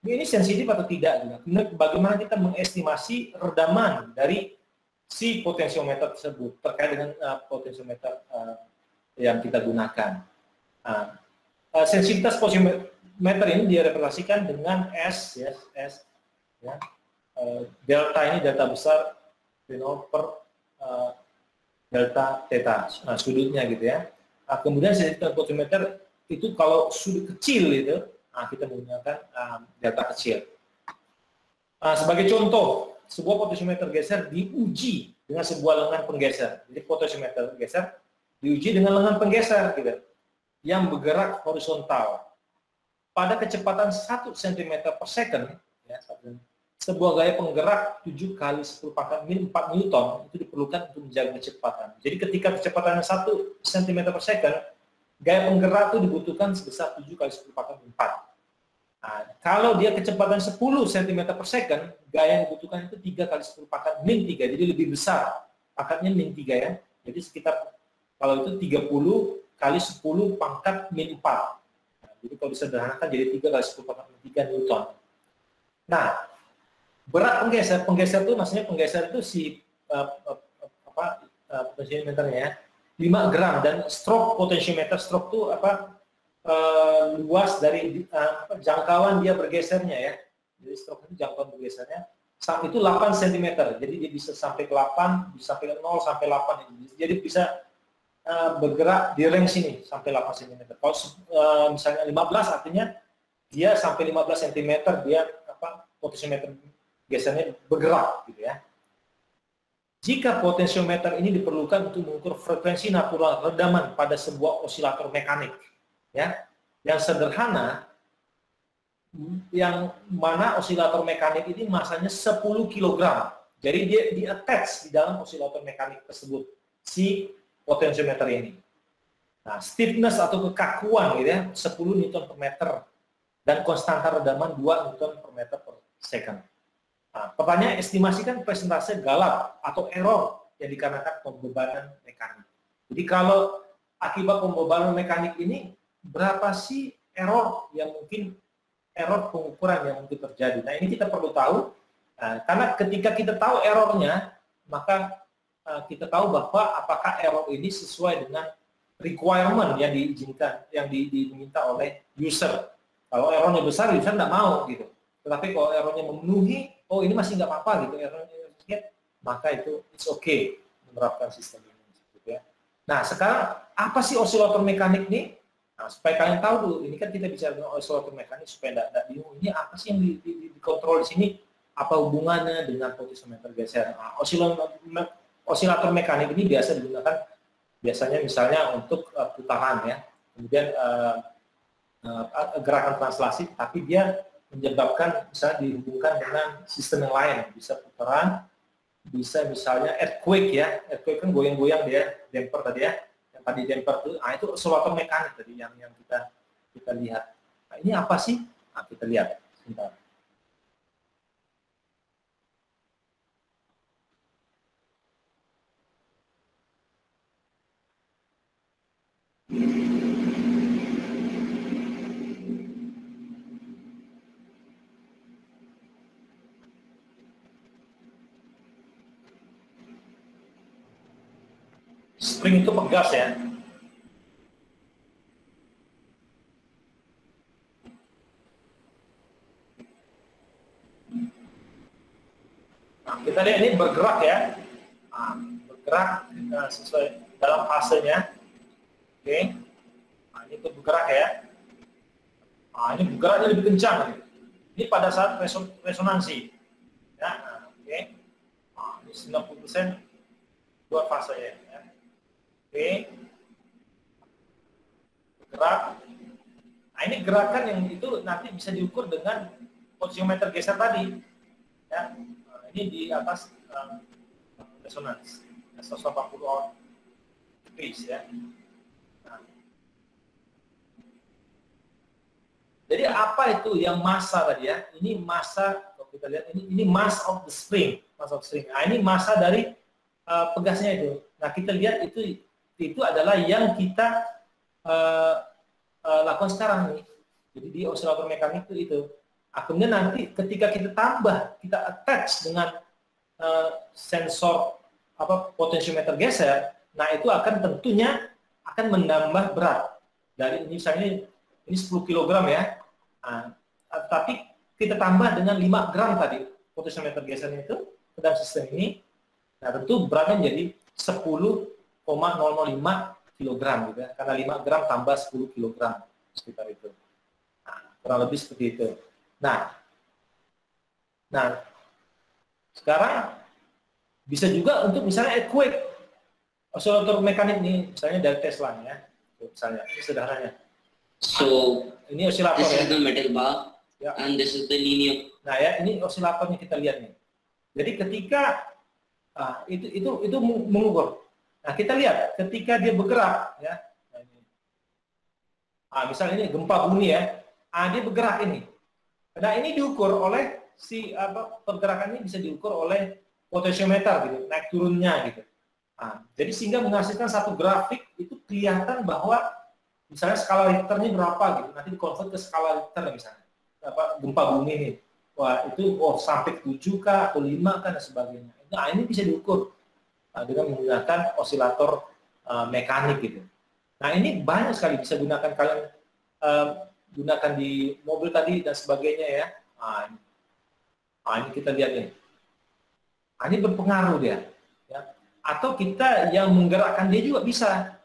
ini sensitif atau tidak, kemudian bagaimana kita mengestimasi redaman dari si potentiometer tersebut terkait dengan potentiometer yang kita gunakan. Sensitivitas potentiometer ini direpresentasikan dengan S, ya, S, ya. Delta ini delta besar per delta theta, sudutnya gitu ya. Kemudian sensitivitas potentiometer itu kalau sudut kecil itu, kita menggunakan delta kecil. Sebagai contoh, sebuah potentiometer geser diuji dengan sebuah lengan penggeser. Jadi potentiometer geser diuji dengan lengan penggeser gitu, yang bergerak horizontal pada kecepatan 1 cm per second. Ya, sebuah gaya penggerak 7 kali 10 pangkat min 4 Newton itu diperlukan untuk menjaga kecepatan. Jadi ketika kecepatannya 1 cm per second, gaya penggerak itu dibutuhkan sebesar 7 kali 10 pangkat min 4. Nah, kalau dia kecepatan 10 cm per second, gaya yang dibutuhkan itu 3 kali 10 pangkat min 3, jadi lebih besar. Pangkatnya min 3 ya. Jadi sekitar, kalau itu 30 kali 10 pangkat min 4. Nah, jadi kalau disederhanakan jadi 3 kali 10 pangkat min 3 Newton. Nah, berat penggeser itu maksudnya penggeser itu si potentiometernya ya, 5 gram, dan stroke potentiometer, stroke itu luas dari jangkauan dia bergesernya ya. Jadi stroke itu jangkauan bergesernya itu 8 cm. Jadi dia bisa sampai ke 8, bisa sampai ke 0 sampai 8. Jadi bisa bergerak di range sini sampai 8 cm. Kalau misalnya 15 artinya dia sampai 15 cm dia potentiometer gesernya bergerak gitu ya. Jika potentiometer ini diperlukan untuk mengukur frekuensi natural redaman pada sebuah osilator mekanik, ya, yang sederhana, yang mana osilator mekanik ini masanya 10 kg. Jadi dia di-attach di dalam osilator mekanik tersebut, si potentiometer ini. Nah, stiffness atau kekakuan gitu ya, 10 Newton per meter, dan konstanta redaman 2 Newton per meter per second. Nah, pertanyaan estimasikan persentase galap atau error yang dikarenakan pembebanan mekanik. Jadi kalau akibat pembebanan mekanik ini, berapa sih error pengukuran yang mungkin terjadi? Nah, ini kita perlu tahu, karena ketika kita tahu errornya, maka kita tahu bahwa apakah error ini sesuai dengan requirement yang diizinkan, yang diminta oleh user. Kalau errornya besar, user tidak mau gitu. Tetapi kalau errornya memenuhi, oh ini masih nggak apa-apa gitu, errornya sedikit, maka itu it's okay menerapkan sistem ini. Gitu ya. Nah sekarang apa sih osilator mekanik ini? Nah, supaya kalian tahu dulu, ini kan kita bicara tentang osilator mekanik supaya tidak bingung. Ini apa sih yang dikontrol di sini? Apa hubungannya dengan potentiometer geser? Nah, osilator mekanik ini biasa digunakan biasanya misalnya untuk putaran ya, kemudian gerakan translasi, tapi dia menyebabkan misalnya dihubungkan dengan sistem yang lain, bisa putaran, bisa misalnya earthquake ya, earthquake kan goyang-goyang dia, damper tadi ya, yang tadi damper itu osilator mekanik tadi yang kita lihat. Nah, ini apa sih? Nah, kita lihat sebentar. Spring itu pegas ya. Nah, kita lihat ini bergerak ya. Nah, bergerak sesuai dalam fasenya. Oke. Nah, ini bergerak ya. Nah, ini bergeraknya lebih kencang. Ini pada saat resonansi. Ya, nah, oke. Nah, ini 90% dua fase ya. Oke, bergerak. Nah ini gerakan yang itu nanti bisa diukur dengan potentiometer geser tadi. Ya, nah, ini di atas resonans 180 degrees ya. Nah. Jadi apa itu yang massa tadi ya? Ini massa, kalau kita lihat ini mass of the spring, mass of spring. Nah ini massa dari pegasnya itu. Nah, kita lihat itu adalah yang kita lakukan sekarang nih. Jadi di osilator mekanik itu. Kemudian nanti ketika kita tambah, kita attach dengan sensor potentiometer geser, nah itu akan tentunya akan menambah berat. Dari misalnya ini 10 kg ya. Nah, tapi kita tambah dengan 5 gram tadi potentiometer gesernya itu ke dalam sistem ini. Nah, tentu beratnya menjadi 10,005 kg gitu ya. Karena 5 gram tambah 10 kg sekitar itu. Nah, kurang lebih seperti itu. Nah, sekarang bisa juga untuk misalnya earthquake osilator mekanik nih, misalnya dari Tesla ya, misalnya ini sederhananya. So Ini osilator this ya. is the metal bar, Ya. and this is the linear. Nah ya, ini osilatornya kita lihat nih. Jadi ketika itu mengukur. Nah kita lihat ketika dia bergerak ya. Misalnya ini gempa bumi ya. Dia bergerak ini. Nah ini diukur oleh pergerakan ini bisa diukur oleh potentiometer gitu, naik turunnya gitu. Jadi sehingga menghasilkan satu grafik itu kelihatan bahwa misalnya skala Richternya berapa gitu. Nanti dikonvert ke skala Richter misalnya. Gempa bumi ini. Wah, itu sampai 7 kah atau 5 kah dan sebagainya. Nah, ini bisa diukur dengan menggunakan osilator mekanik gitu. Nah, ini banyak sekali bisa gunakan kalian gunakan di mobil tadi dan sebagainya ya. Ini kita lihat nih. Ini berpengaruh dia. Ya. Atau kita yang menggerakkan dia juga bisa.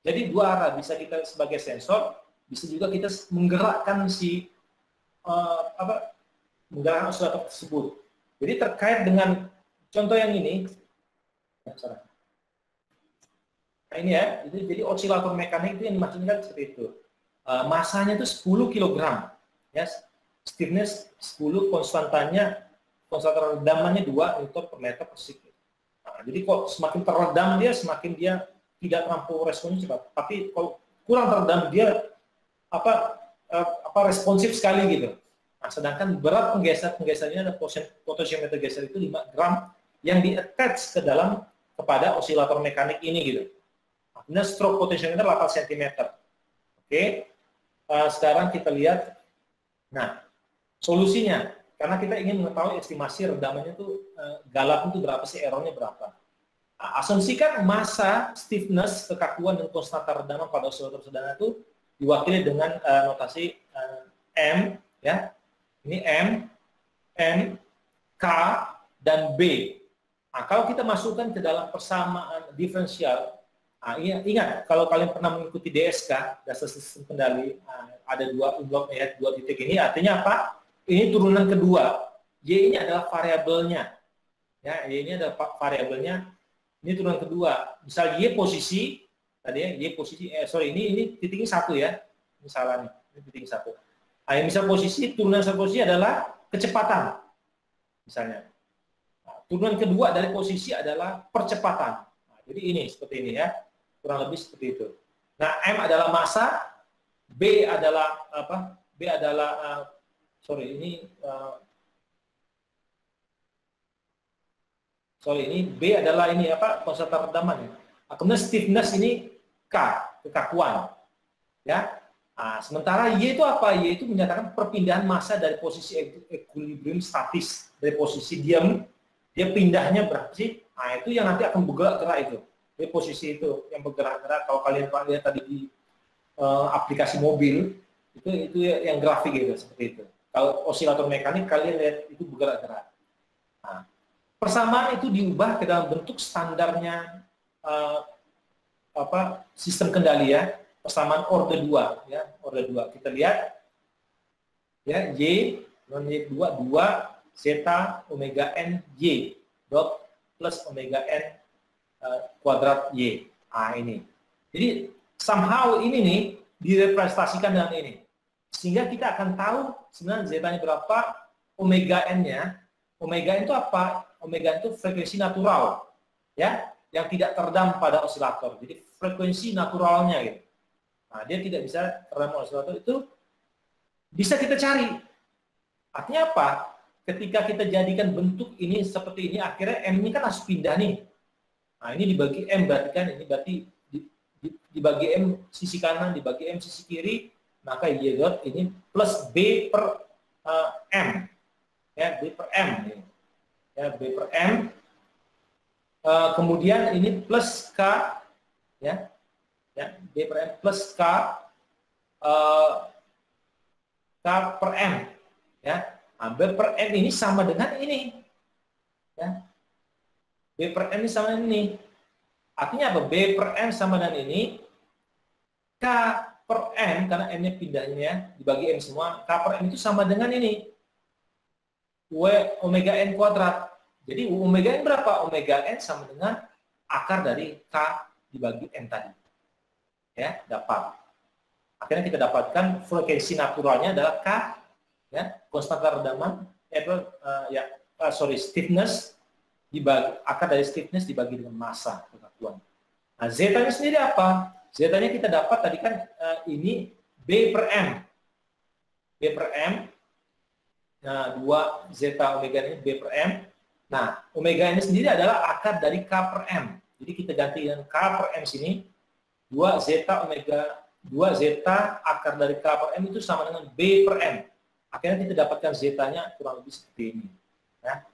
Jadi dua arah, bisa kita sebagai sensor, bisa juga kita menggerakkan menggerakkan osilator tersebut. Jadi terkait dengan contoh yang ini, nah ini ya, itu jadi osilator mekanik itu yang dimaksudkan seperti itu. Masanya itu 10 kg, ya, stiffness 10, konstanta redamannya 2 Newton per meter per second. Jadi kok semakin teredam dia, semakin dia tidak mampu responnya cepat. Tapi kalau kurang teredam dia responsif sekali gitu. Nah, sedangkan berat penggesernya ada potentiometer geser itu 5 gram yang di-attach kepada osilator mekanik ini gitu. Kemudian stroke potentiometer 8 cm. Oke. Sekarang kita lihat. Nah, solusinya karena kita ingin mengetahui estimasi redamannya itu galap itu berapa sih, errornya berapa. Asumsikan massa, stiffness, kekakuan dan konstanta redaman pada osilator sederhana itu diwakili dengan notasi M ya. Ini M, N, K, dan B. Kalau kita masukkan ke dalam persamaan diferensial, ingat kalau kalian pernah mengikuti DSK, dasar sistem kendali, ada 2 umlaut ya, 2 titik ini artinya apa? Ini turunan kedua. Y ini adalah variabelnya. Ya, Y ini adalah variabelnya. Ini turunan kedua. Misal Y posisi, tadi ya, Y posisi, ini titiknya 1 ya. Misalnya ini titik 1. Yang misal posisi, turunan posisi adalah kecepatan. Misalnya. Turunan kedua dari posisi adalah percepatan. Jadi ini, seperti ini ya. Kurang lebih seperti itu. Nah, M adalah massa, B adalah apa? B adalah ini B adalah ini apa? Konstanta redaman. Kemudian stiffness ini K, kekakuan. Ya. Sementara Y itu apa? Y itu menyatakan perpindahan massa dari posisi equilibrium statis, dari posisi diam, dia pindahnya berapa sih? Itu yang nanti akan bergerak-gerak itu. Di posisi itu yang bergerak-gerak. Kalau kalian lihat tadi di aplikasi mobil, itu yang grafik gitu, seperti itu. Kalau osilator mekanik kalian lihat itu bergerak-gerak. Persamaan itu diubah ke dalam bentuk standarnya sistem kendali ya. Persamaan orde 2 ya, orde 2. Kita lihat ya, Y non Y 2 zeta omega n Y dot plus omega n kuadrat Y. Ini. Jadi somehow ini nih direpresentasikan dengan ini. Sehingga kita akan tahu sebenarnya zeta-nya berapa, omega n-nya. Omega n itu apa? Omega n itu frekuensi natural ya, yang tidak teredam pada osilator. Jadi frekuensi naturalnya gitu. Dia tidak bisa teredam osilator, itu bisa kita cari. Artinya apa? Ketika kita jadikan bentuk ini seperti ini, akhirnya M ini kan harus pindah nih. Nah, ini dibagi M berarti kan, ini berarti dibagi M sisi kanan, dibagi M sisi kiri, maka Y dot ini plus B per M. Ya, B per M. Ya, B per M. Kemudian ini plus K, ya, B per M plus K, K per M, ya. Nah, B per M ini sama dengan ini, ya. B per M ini sama dengan ini. Artinya apa? B per M sama dengan ini. K per M, karena M-nya pindahnya dibagi M semua, K per M itu sama dengan ini. W omega N kuadrat. Jadi omega N berapa? Omega N sama dengan akar dari K dibagi N tadi. Ya, dapat. Akhirnya kita dapatkan frekuensi naturalnya adalah K, ya, konstanta redaman, stiffness dibagi, akar dari stiffness dibagi dengan massa kekakuan. Nah, zeta-nya sendiri apa? Zeta-nya kita dapat tadi kan ini B per M. B per M. Nah, 2 zeta omega ini B per M. Nah, omega ini sendiri adalah akar dari K per M. Jadi kita ganti dengan K per M sini. 2 zeta omega, 2 zeta akar dari K per M itu sama dengan B per M. Akhirnya kita dapatkan zeta-nya kurang lebih seperti ini. Ya.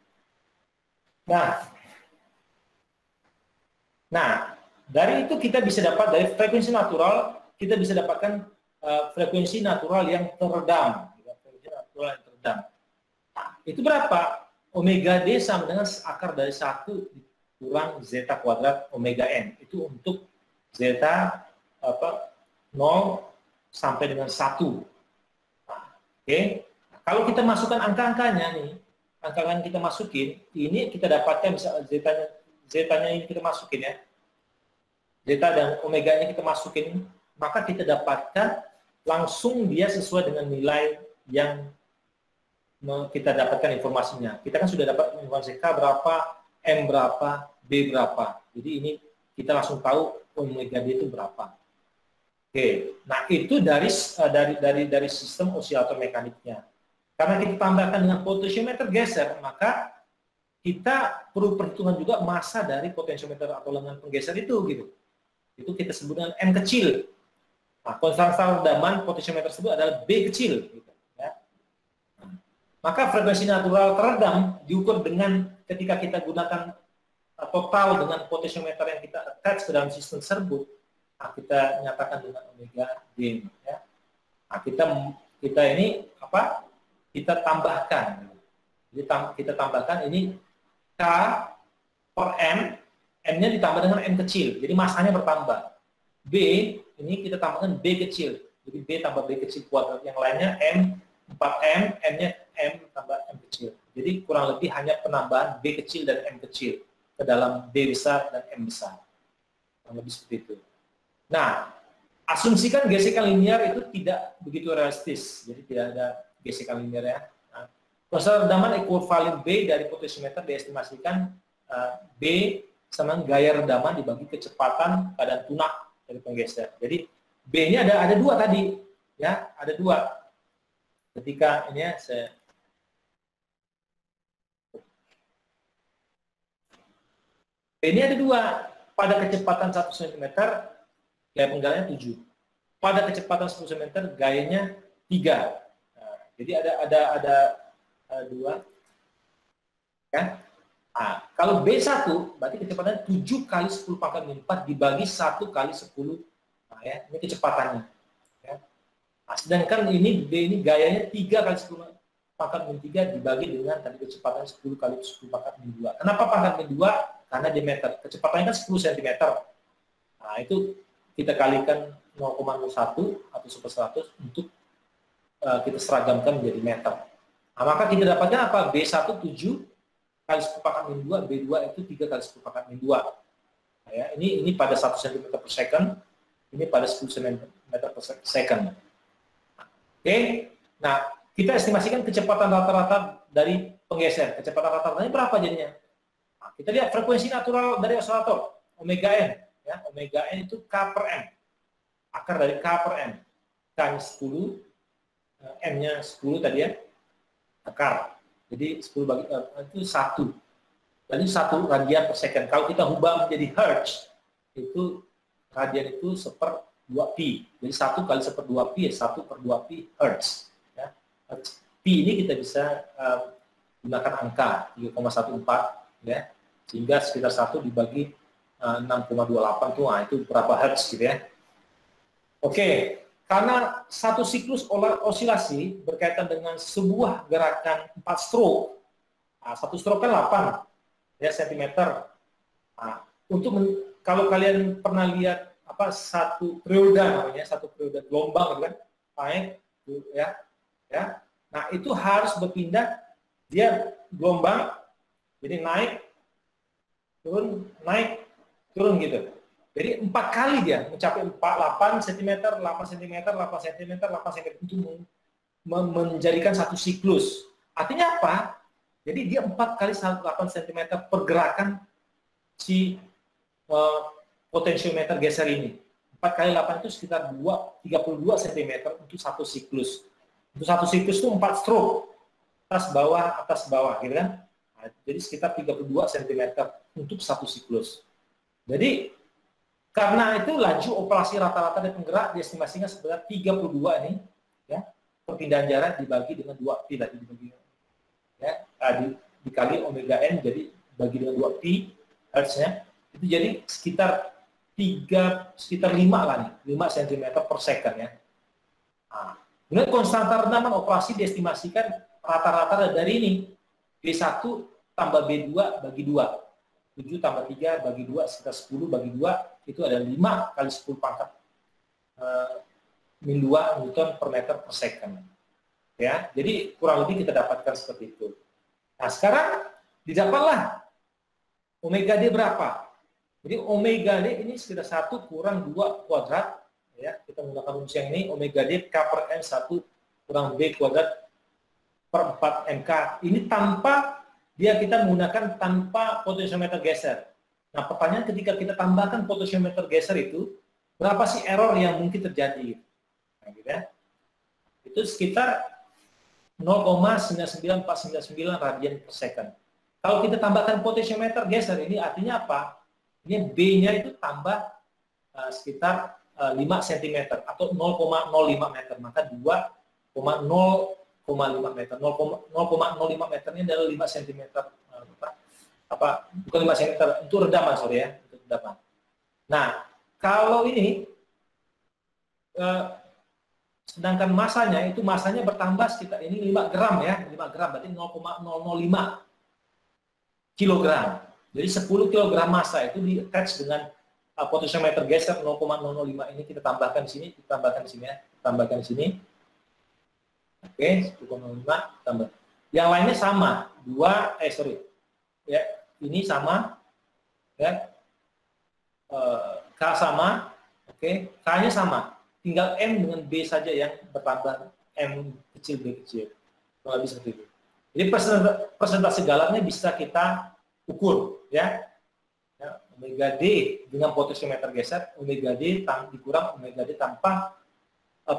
Nah, dari itu kita bisa dapat dari frekuensi natural, kita bisa dapatkan frekuensi natural yang teredam. Frekuensi natural yang teredam. Nah, itu berapa? Omega D sama dengan akar dari 1 kurang zeta kuadrat omega N. Itu untuk zeta 0 sampai dengan 1. Nah, oke. Kalau kita masukkan angka-angkanya nih, angka-angka kita masukin, ini kita dapatkan misalnya zetanya ini kita masukin ya. Zeta dan omega-nya kita masukin, maka kita dapatkan langsung dia sesuai dengan nilai yang kita dapatkan informasinya. Kita kan sudah dapat informasi K berapa, M berapa, B berapa. Jadi ini kita langsung tahu omega D itu berapa. Oke, nah itu dari sistem osilator mekaniknya. Karena kita tambahkan dengan potensiometer geser, maka kita perlu perhitungan juga massa dari potensiometer atau lengan penggeser itu gitu. Itu kita sebut dengan M kecil. Nah, konstanta redaman potensiometer tersebut adalah B kecil gitu, ya. Maka frekuensi natural teredam diukur dengan ketika kita gunakan total dengan potensiometer yang kita attach ke dalam sistem tersebut. Nah, kita nyatakan dengan omega D, ya. Nah, kita ini apa? Kita tambahkan. Jadi kita tambahkan ini K per M, M-nya ditambah dengan M kecil. Jadi masanya bertambah. B, ini kita tambahkan B kecil. Jadi B tambah B kecil kuadrat. Yang lainnya M, 4M, M-nya M tambah M kecil. Jadi kurang lebih hanya penambahan B kecil dan M kecil ke dalam B besar dan M besar. Kurang lebih seperti itu. Nah, asumsikan gesekan linear itu tidak begitu realistis. Jadi tidak ada gesekan linear ya. Nah, konstanta redaman ekuivalen B dari potensiometer diestimasikan B sama gaya redaman dibagi kecepatan keadaan tunak dari penggeser. Jadi B-nya ada dua tadi, ya, ada dua. Ketika ini ya, B ini ada dua. Pada kecepatan 1 cm, gaya penggalanya 7. Pada kecepatan 10 cm, gayanya 3. Jadi ada dua, kan? Nah, kalau B1 berarti kecepatan 7 kali 10 pangkat min 4 dibagi 1 kali 10. Nah, ya, ini kecepatannya. Ya. Nah, sedangkan ini B ini gayanya 3 kali 10 pangkat min 3 dibagi dengan tadi kecepatan 10 kali 10 pangkat min 2. Kenapa pangkat min 2? Karena diameter. Kecepatannya kan 10 cm. Nah, itu kita kalikan 0,01 atau 1/100 untuk kita seragamkan menjadi meter. Nah, maka kita dapatkan apa? B1 7 kali 10 pangkat min 2, B2 itu 3 kali 10 pangkat min 2. Nah, ya, ini pada 1 cm per second, ini pada 10 cm per second. Oke, nah kita estimasikan kecepatan rata-rata dari penggeser. Kecepatan rata-ratanya berapa jadinya? Nah, kita lihat frekuensi natural dari oscillator, omega N. Ya, omega N itu K per M. Akar dari K per M. K-nya 10, M-nya 10 tadi ya, akar. Jadi 10 bagi itu 1. Jadi 1 radian per second. Kalau kita ubah menjadi hertz, itu radian itu 1/2pi. Jadi 1 kali 1/2pi, 1/2pi hertz. Ya. Pi ini kita bisa gunakan angka 3,14, ya, sehingga sekitar 1 dibagi 6,28 tuh, itu berapa hertz gitu ya. Oke, karena satu siklus osilasi berkaitan dengan sebuah gerakan 4 stroke. Nah, 1 stroke kan 8 ya sentimeter. Nah, kalau kalian pernah lihat satu periode namanya, satu periode gelombang gitu kan, naik ya. Nah, itu harus berpindah, dia gelombang jadi naik turun gitu. Jadi 4 kali dia mencapai 8 cm, 8 cm, 8 cm, 8 cm untuk menjadikan satu siklus. Artinya apa? Jadi dia 4 kali 8 cm pergerakan si potensiometer geser ini. 4 kali 8 itu sekitar 32 cm untuk satu siklus. Untuk satu siklus itu 4 stroke. Atas bawah, gitu kan? Nah, jadi sekitar 32 cm untuk satu siklus. Jadi karena itu laju operasi rata-rata dari penggerak diestimasinya sebenarnya 32 ini, ya, perpindahan jarak dibagi dengan 2pi tadi dibagi, ya, dikali omega n, jadi bagi dengan 2pi hertznya, itu jadi sekitar 5 lah nih, 5 cm per second ya. Nah, kemudian konstanta rendaman operasi diestimasikan rata-rata dari ini, B1 tambah B2 bagi 2. 7 tambah 3 bagi 2, sekitar 10 bagi 2, itu ada 5 kali 10 pangkat min 2 Newton per meter per second. Ya, jadi kurang lebih kita dapatkan seperti itu. Nah, sekarang didapatlah omega D berapa? Jadi omega D ini sekitar 1 kurang 2 kuadrat, ya, kita menggunakan rumus yang ini, omega D K per M 1 kurang B kuadrat per 4 MK. Ini kita menggunakan tanpa potensiometer geser. Nah, pertanyaan ketika kita tambahkan potensiometer geser itu, berapa sih error yang mungkin terjadi? Nah, gitu ya. Itu sekitar 0,99499 radian per second. Kalau kita tambahkan potensiometer geser, ini artinya apa? Ini B-nya itu tambah sekitar 5 cm atau 0,05 meter, maka 2,05 meter. 0,05 meternya adalah 5 cm. Bukan 5 cm, untuk redaman, sorry ya, untuk redaman. Nah, kalau ini sedangkan masanya bertambah sekitar ini 5 gram ya, 5 gram berarti 0,005 kilogram. Jadi 10 kg massa itu di-attach dengan potensiometer geser 0,005 ini kita tambahkan di sini, ya, tambahkan di sini. Oke, 10,05 tambah. Yang lainnya sama, ya, ini sama, ya, K sama, oke, K-nya sama. Tinggal M dengan B saja yang bertambah, M kecil, B kecil. Kalau bisa seperti itu. Jadi persentase galatnya bisa kita ukur, ya. Omega D dengan potensiometer geser, omega D dikurang omega D tanpa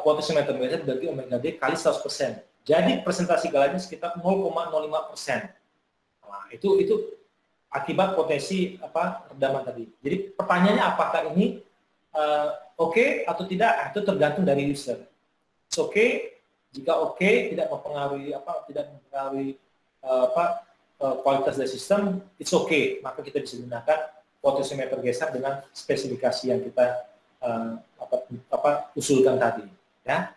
potensiometer geser bagi omega D kali 100%. Jadi presentasi galatnya sekitar 0,05%. Nah, itu akibat potensi redaman tadi. Jadi pertanyaannya apakah ini oke atau tidak? Itu tergantung dari user. It's okay. Jika oke, tidak mempengaruhi kualitas dari sistem, it's okay. Maka kita bisa gunakan potensiometer geser dengan spesifikasi yang kita usulkan tadi, ya.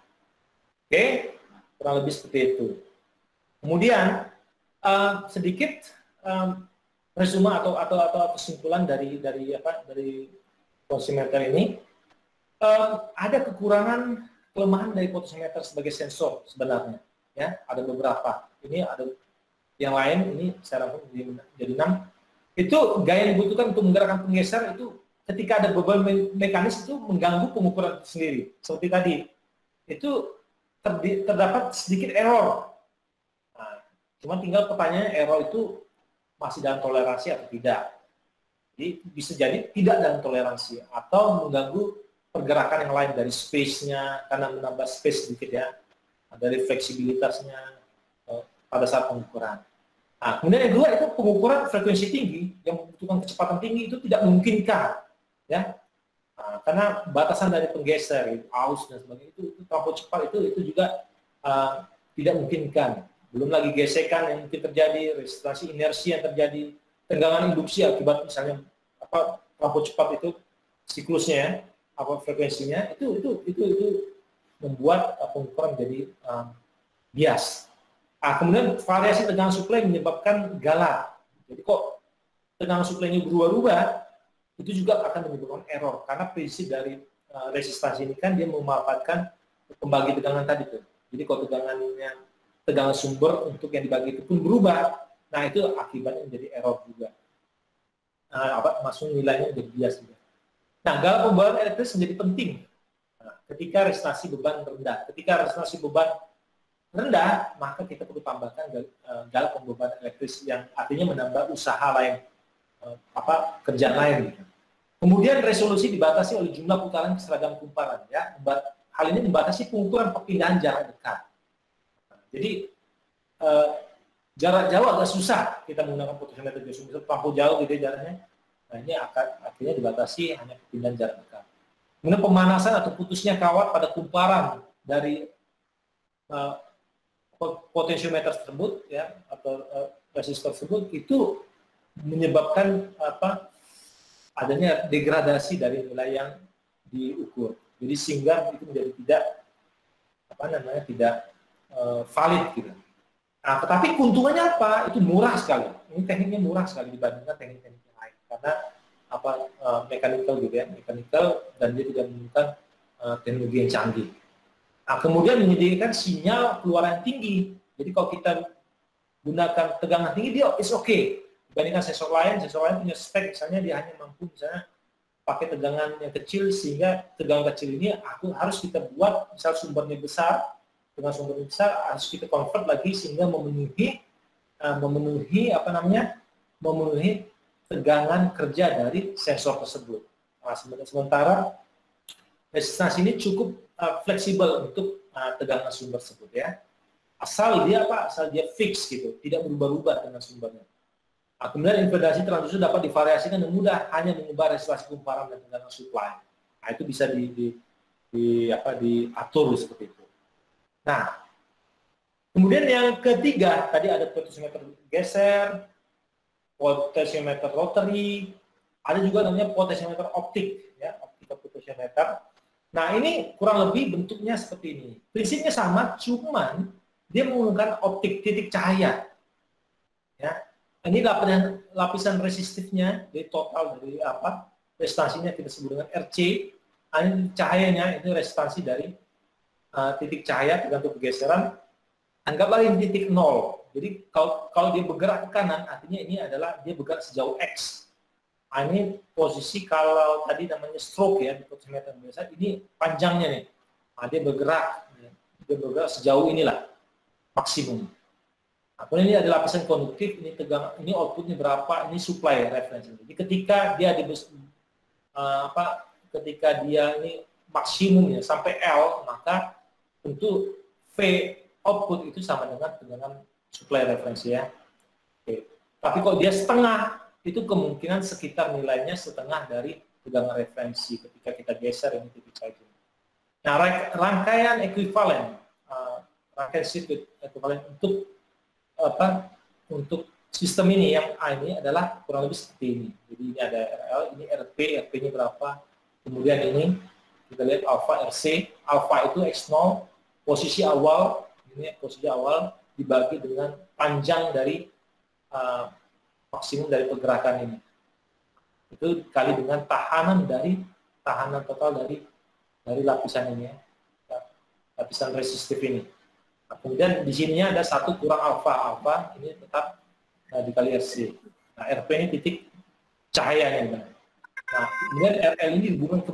Oke, kurang lebih seperti itu. Kemudian sedikit resume atau kesimpulan dari potensiometer ini. Ada kekurangan kelemahan dari potensiometer sebagai sensor sebenarnya, ya. Ada beberapa. Ini ada yang lain, ini saya rangkum jadi 6. Itu gaya yang dibutuhkan untuk menggerakkan penggeser itu ketika ada beban mekanis itu mengganggu pengukuran itu sendiri. Seperti tadi, itu terdapat sedikit error. Nah, cuma tinggal pertanyaannya error itu masih dalam toleransi atau tidak. Jadi bisa jadi tidak dalam toleransi atau mengganggu pergerakan yang lain dari space-nya karena menambah space sedikit ya, dari fleksibilitasnya pada saat pengukuran. Nah, kemudian yang kedua itu pengukuran frekuensi tinggi yang membutuhkan kecepatan tinggi itu tidak memungkinkan, ya. Nah, karena batasan dari penggeser, aus dan sebagainya itu terlalu cepat itu juga tidak memungkinkan. Belum lagi gesekan yang mungkin terjadi, resistasi inersi yang terjadi, tegangan induksi akibat misalnya terlalu cepat itu siklusnya, ya, frekuensinya itu membuat pengukuran jadi bias. Nah, kemudian variasi tegangan suplai menyebabkan galat. Jadi kok tegangan suplainya berubah-ubah, itu juga akan menyebabkan error karena prinsip dari resistansi ini kan dia memanfaatkan pembagi tegangan tadi tuh. Jadi kalau tegangan sumber untuk yang dibagi itu pun berubah, nah itu akibatnya menjadi error juga. Maksudnya nilainya menjadi bias juga. Nah, galat pembawaan elektris menjadi penting ketika resistansi beban rendah. Ketika resistansi beban rendah, maka kita perlu tambahkan galat pembawaan elektris yang artinya menambah usaha lain, kerjaan lain. Gitu. Kemudian resolusi dibatasi oleh jumlah putaran seragam kumparan. Ya. Hal ini membatasi pengukuran perpindahan jarak dekat. Jadi jarak jauh agak susah kita menggunakan potensiometer biasa, terlampau jauh gitu jaraknya. Nah, ini akhirnya dibatasi hanya perpindahan jarak dekat. Kemudian pemanasan atau putusnya kawat pada kumparan dari potensiometer tersebut, ya, atau resistor tersebut itu menyebabkan adanya degradasi dari nilai yang diukur. Jadi sehingga itu menjadi tidak valid gitu. Nah, tetapi keuntungannya apa? Itu murah sekali. Ini tekniknya murah sekali dibandingkan teknik-teknik yang lain karena mechanical gitu ya, mechanical, dan dia tidak menggunakan teknologi yang canggih. Nah, kemudian menyediakan sinyal keluaran tinggi. Jadi kalau kita gunakan tegangan tinggi, dia is okay. Dibandingkan sensor lain punya spek, misalnya dia hanya mampu misalnya pakai tegangan yang kecil, sehingga tegangan kecil ini harus kita buat, misal sumbernya besar, dengan sumbernya besar harus kita convert lagi sehingga memenuhi tegangan kerja dari sensor tersebut. Nah, sementara resistansi ini cukup fleksibel untuk tegangan sumber tersebut, ya. Asal dia fix gitu, tidak berubah-ubah dengan sumbernya. Nah, kemudian impedasi transducer dapat divariasikan dengan mudah hanya mengubah resistasi kumparan dan tegangan supply. Nah, itu bisa diatur seperti itu. Nah, kemudian yang ketiga tadi ada potensiometer geser, potensiometer rotary, ada juga namanya potensiometer optik, ya, optical potensiometer. Nah, ini kurang lebih bentuknya seperti ini. Prinsipnya sama, cuman dia menggunakan optik titik cahaya. Ya. Ini lapisan resistifnya, jadi total dari resistansinya kita sebut dengan RC. Ini cahayanya, itu resistansi dari titik cahaya tergantung pergeseran. Anggaplah ini titik 0. Jadi kalau dia bergerak ke kanan, artinya ini adalah dia bergerak sejauh X. Nah, ini posisi kalau tadi namanya stroke ya di potensiometer biasa, ini panjangnya nih. Nah, dia bergerak sejauh inilah maksimum. Nah, kemudian ini ada lapisan konduktif, ini outputnya berapa, ini supply reference. Jadi ketika dia ini maksimumnya sampai L, maka tentu V output itu sama dengan tegangan supply referensi, ya. Oke. Tapi kalau dia setengah, itu kemungkinan sekitar nilainya setengah dari tegangan referensi ketika kita geser ini titik cahaya. Nah, rangkaian ekuivalen, rangkaian sirkuit ekuivalen untuk sistem ini yang A ini adalah kurang lebih seperti ini. Jadi ini ada RL, ini RP, RP-nya berapa. Kemudian ini kita lihat alfa RC, alfa itu X0, posisi awal, ini posisi awal dibagi dengan panjang dari maksimum dari pergerakan ini. Itu kali dengan tahanan total dari lapisan ini, ya. Lapisan resistif ini. Nah, kemudian di sininya ada 1 kurang alfa ini tetap dikali RC. Nah, RP ini titik cahayanya. Nah, kemudian RL ini dihubungkan ke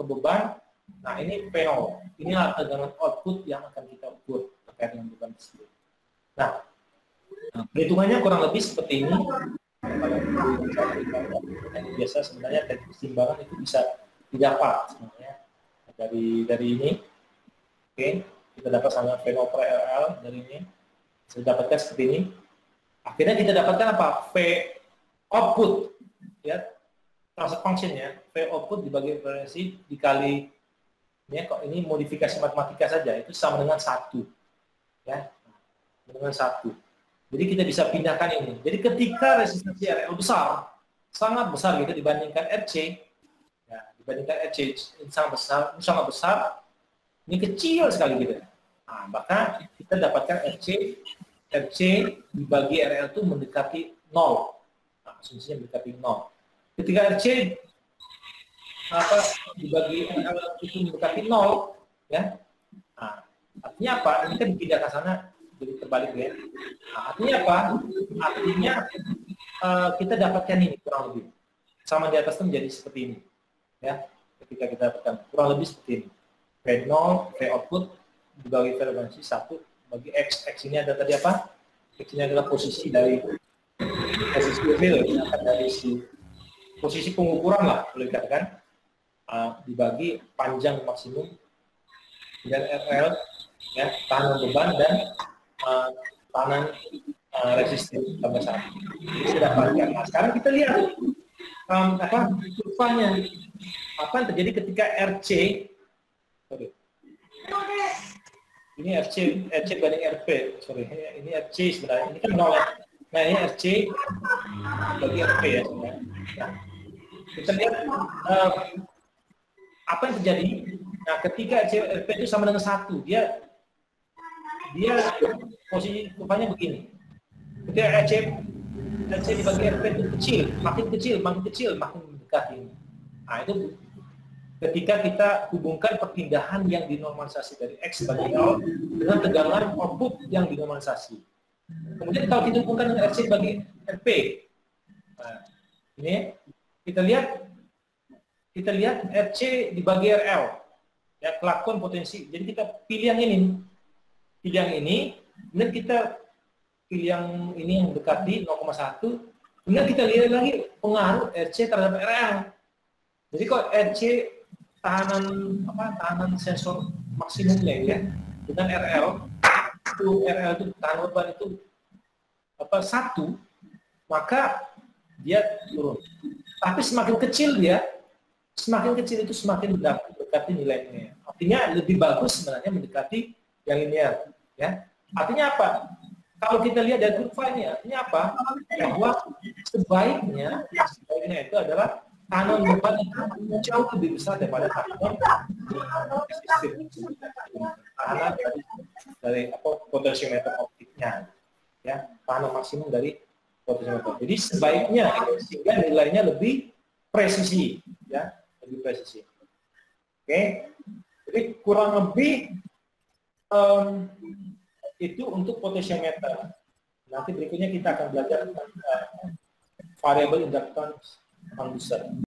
beban. Nah, ini P0. Inilah tegangan output yang akan kita ukur terkait dengan beban tersebut. Nah, perhitungannya kurang lebih seperti ini. Biasa sebenarnya teknik keseimbangan itu bisa didapat sebenarnya dari ini. Oke, kita dapat sama V0 per RL dari ini. Saya dapatkan seperti ini. Akhirnya kita dapatkan apa? V output, ya, transfer function ya, V output dibagi frekuensi dikali, ya, kok ini modifikasi matematika saja, itu sama dengan 1, ya, dengan 1. Jadi kita bisa pindahkan ini. Jadi ketika resistansi RL besar, sangat besar gitu dibandingkan RC, ya, dibandingkan RC sangat besar, ini kecil sekali gitu. Nah, maka kita dapatkan RC dibagi RL itu mendekati 0. Nah, asumsinya mendekati 0. Ketika RC dibagi RL itu mendekati 0, ya. Nah, artinya apa? Ini kan dipindah ke sana jadi terbalik ya. Nah, artinya apa? Artinya kita dapatkan ini kurang lebih. Sama di atas itu menjadi seperti ini. Ya. Ketika kita dapatkan kurang lebih seperti ini. V0, V output dibagi frekuensi 1 bagi X. X ini ada tadi apa? X ini adalah posisi dari dari posisi pengukuran lah, boleh dikatakan, dibagi panjang maksimum dan RL, ya, tahanan beban dan tahanan resisten tambah 1. Jadi sudah dapatkan. Nah, sekarang kita lihat kurvanya. Apa yang terjadi ketika RC, ini RC banding RP, ini RC sebenarnya, ini kan 0. Nah, ini RC bagi RP ya sebenarnya. Nah, kita lihat apa yang terjadi. Nah, ketika RC RP itu sama dengan 1, dia posisi kurvanya begini. Ketika RC dibagi RP itu kecil, makin mendekati ini. Nah, itu ketika kita hubungkan perpindahan yang dinormalisasi dari X bagi L dengan tegangan output yang dinormalisasi. Kemudian kalau kita hubungkan dengan RC bagi RP, nah, ini kita lihat RC dibagi RL, ya, kelakuan potensi. Jadi kita pilih yang ini, kemudian kita pilih yang ini yang mendekati 0,1, kemudian kita lihat lagi pengaruh RC terhadap RL. Jadi kok RC tahanan sensor maksimumnya ya dengan RL itu tahanan beban itu 1, maka dia turun. Tapi semakin kecil itu semakin mendekati nilainya. Artinya lebih bagus sebenarnya mendekati yang linear, ya. Artinya apa? Kalau kita lihat dari kurva ini, artinya apa? Bahwa sebaiknya itu adalah tahanan beban itu jauh lebih besar daripada tahanan dari potensiometer optiknya, ya, tahanan maksimum dari potensiometer. Jadi sebaiknya sehingga nilainya lebih presisi, ya, lebih presisi. Oke, jadi kurang lebih itu untuk potensiometer. Nanti berikutnya kita akan belajar tentang variable inductance transducer.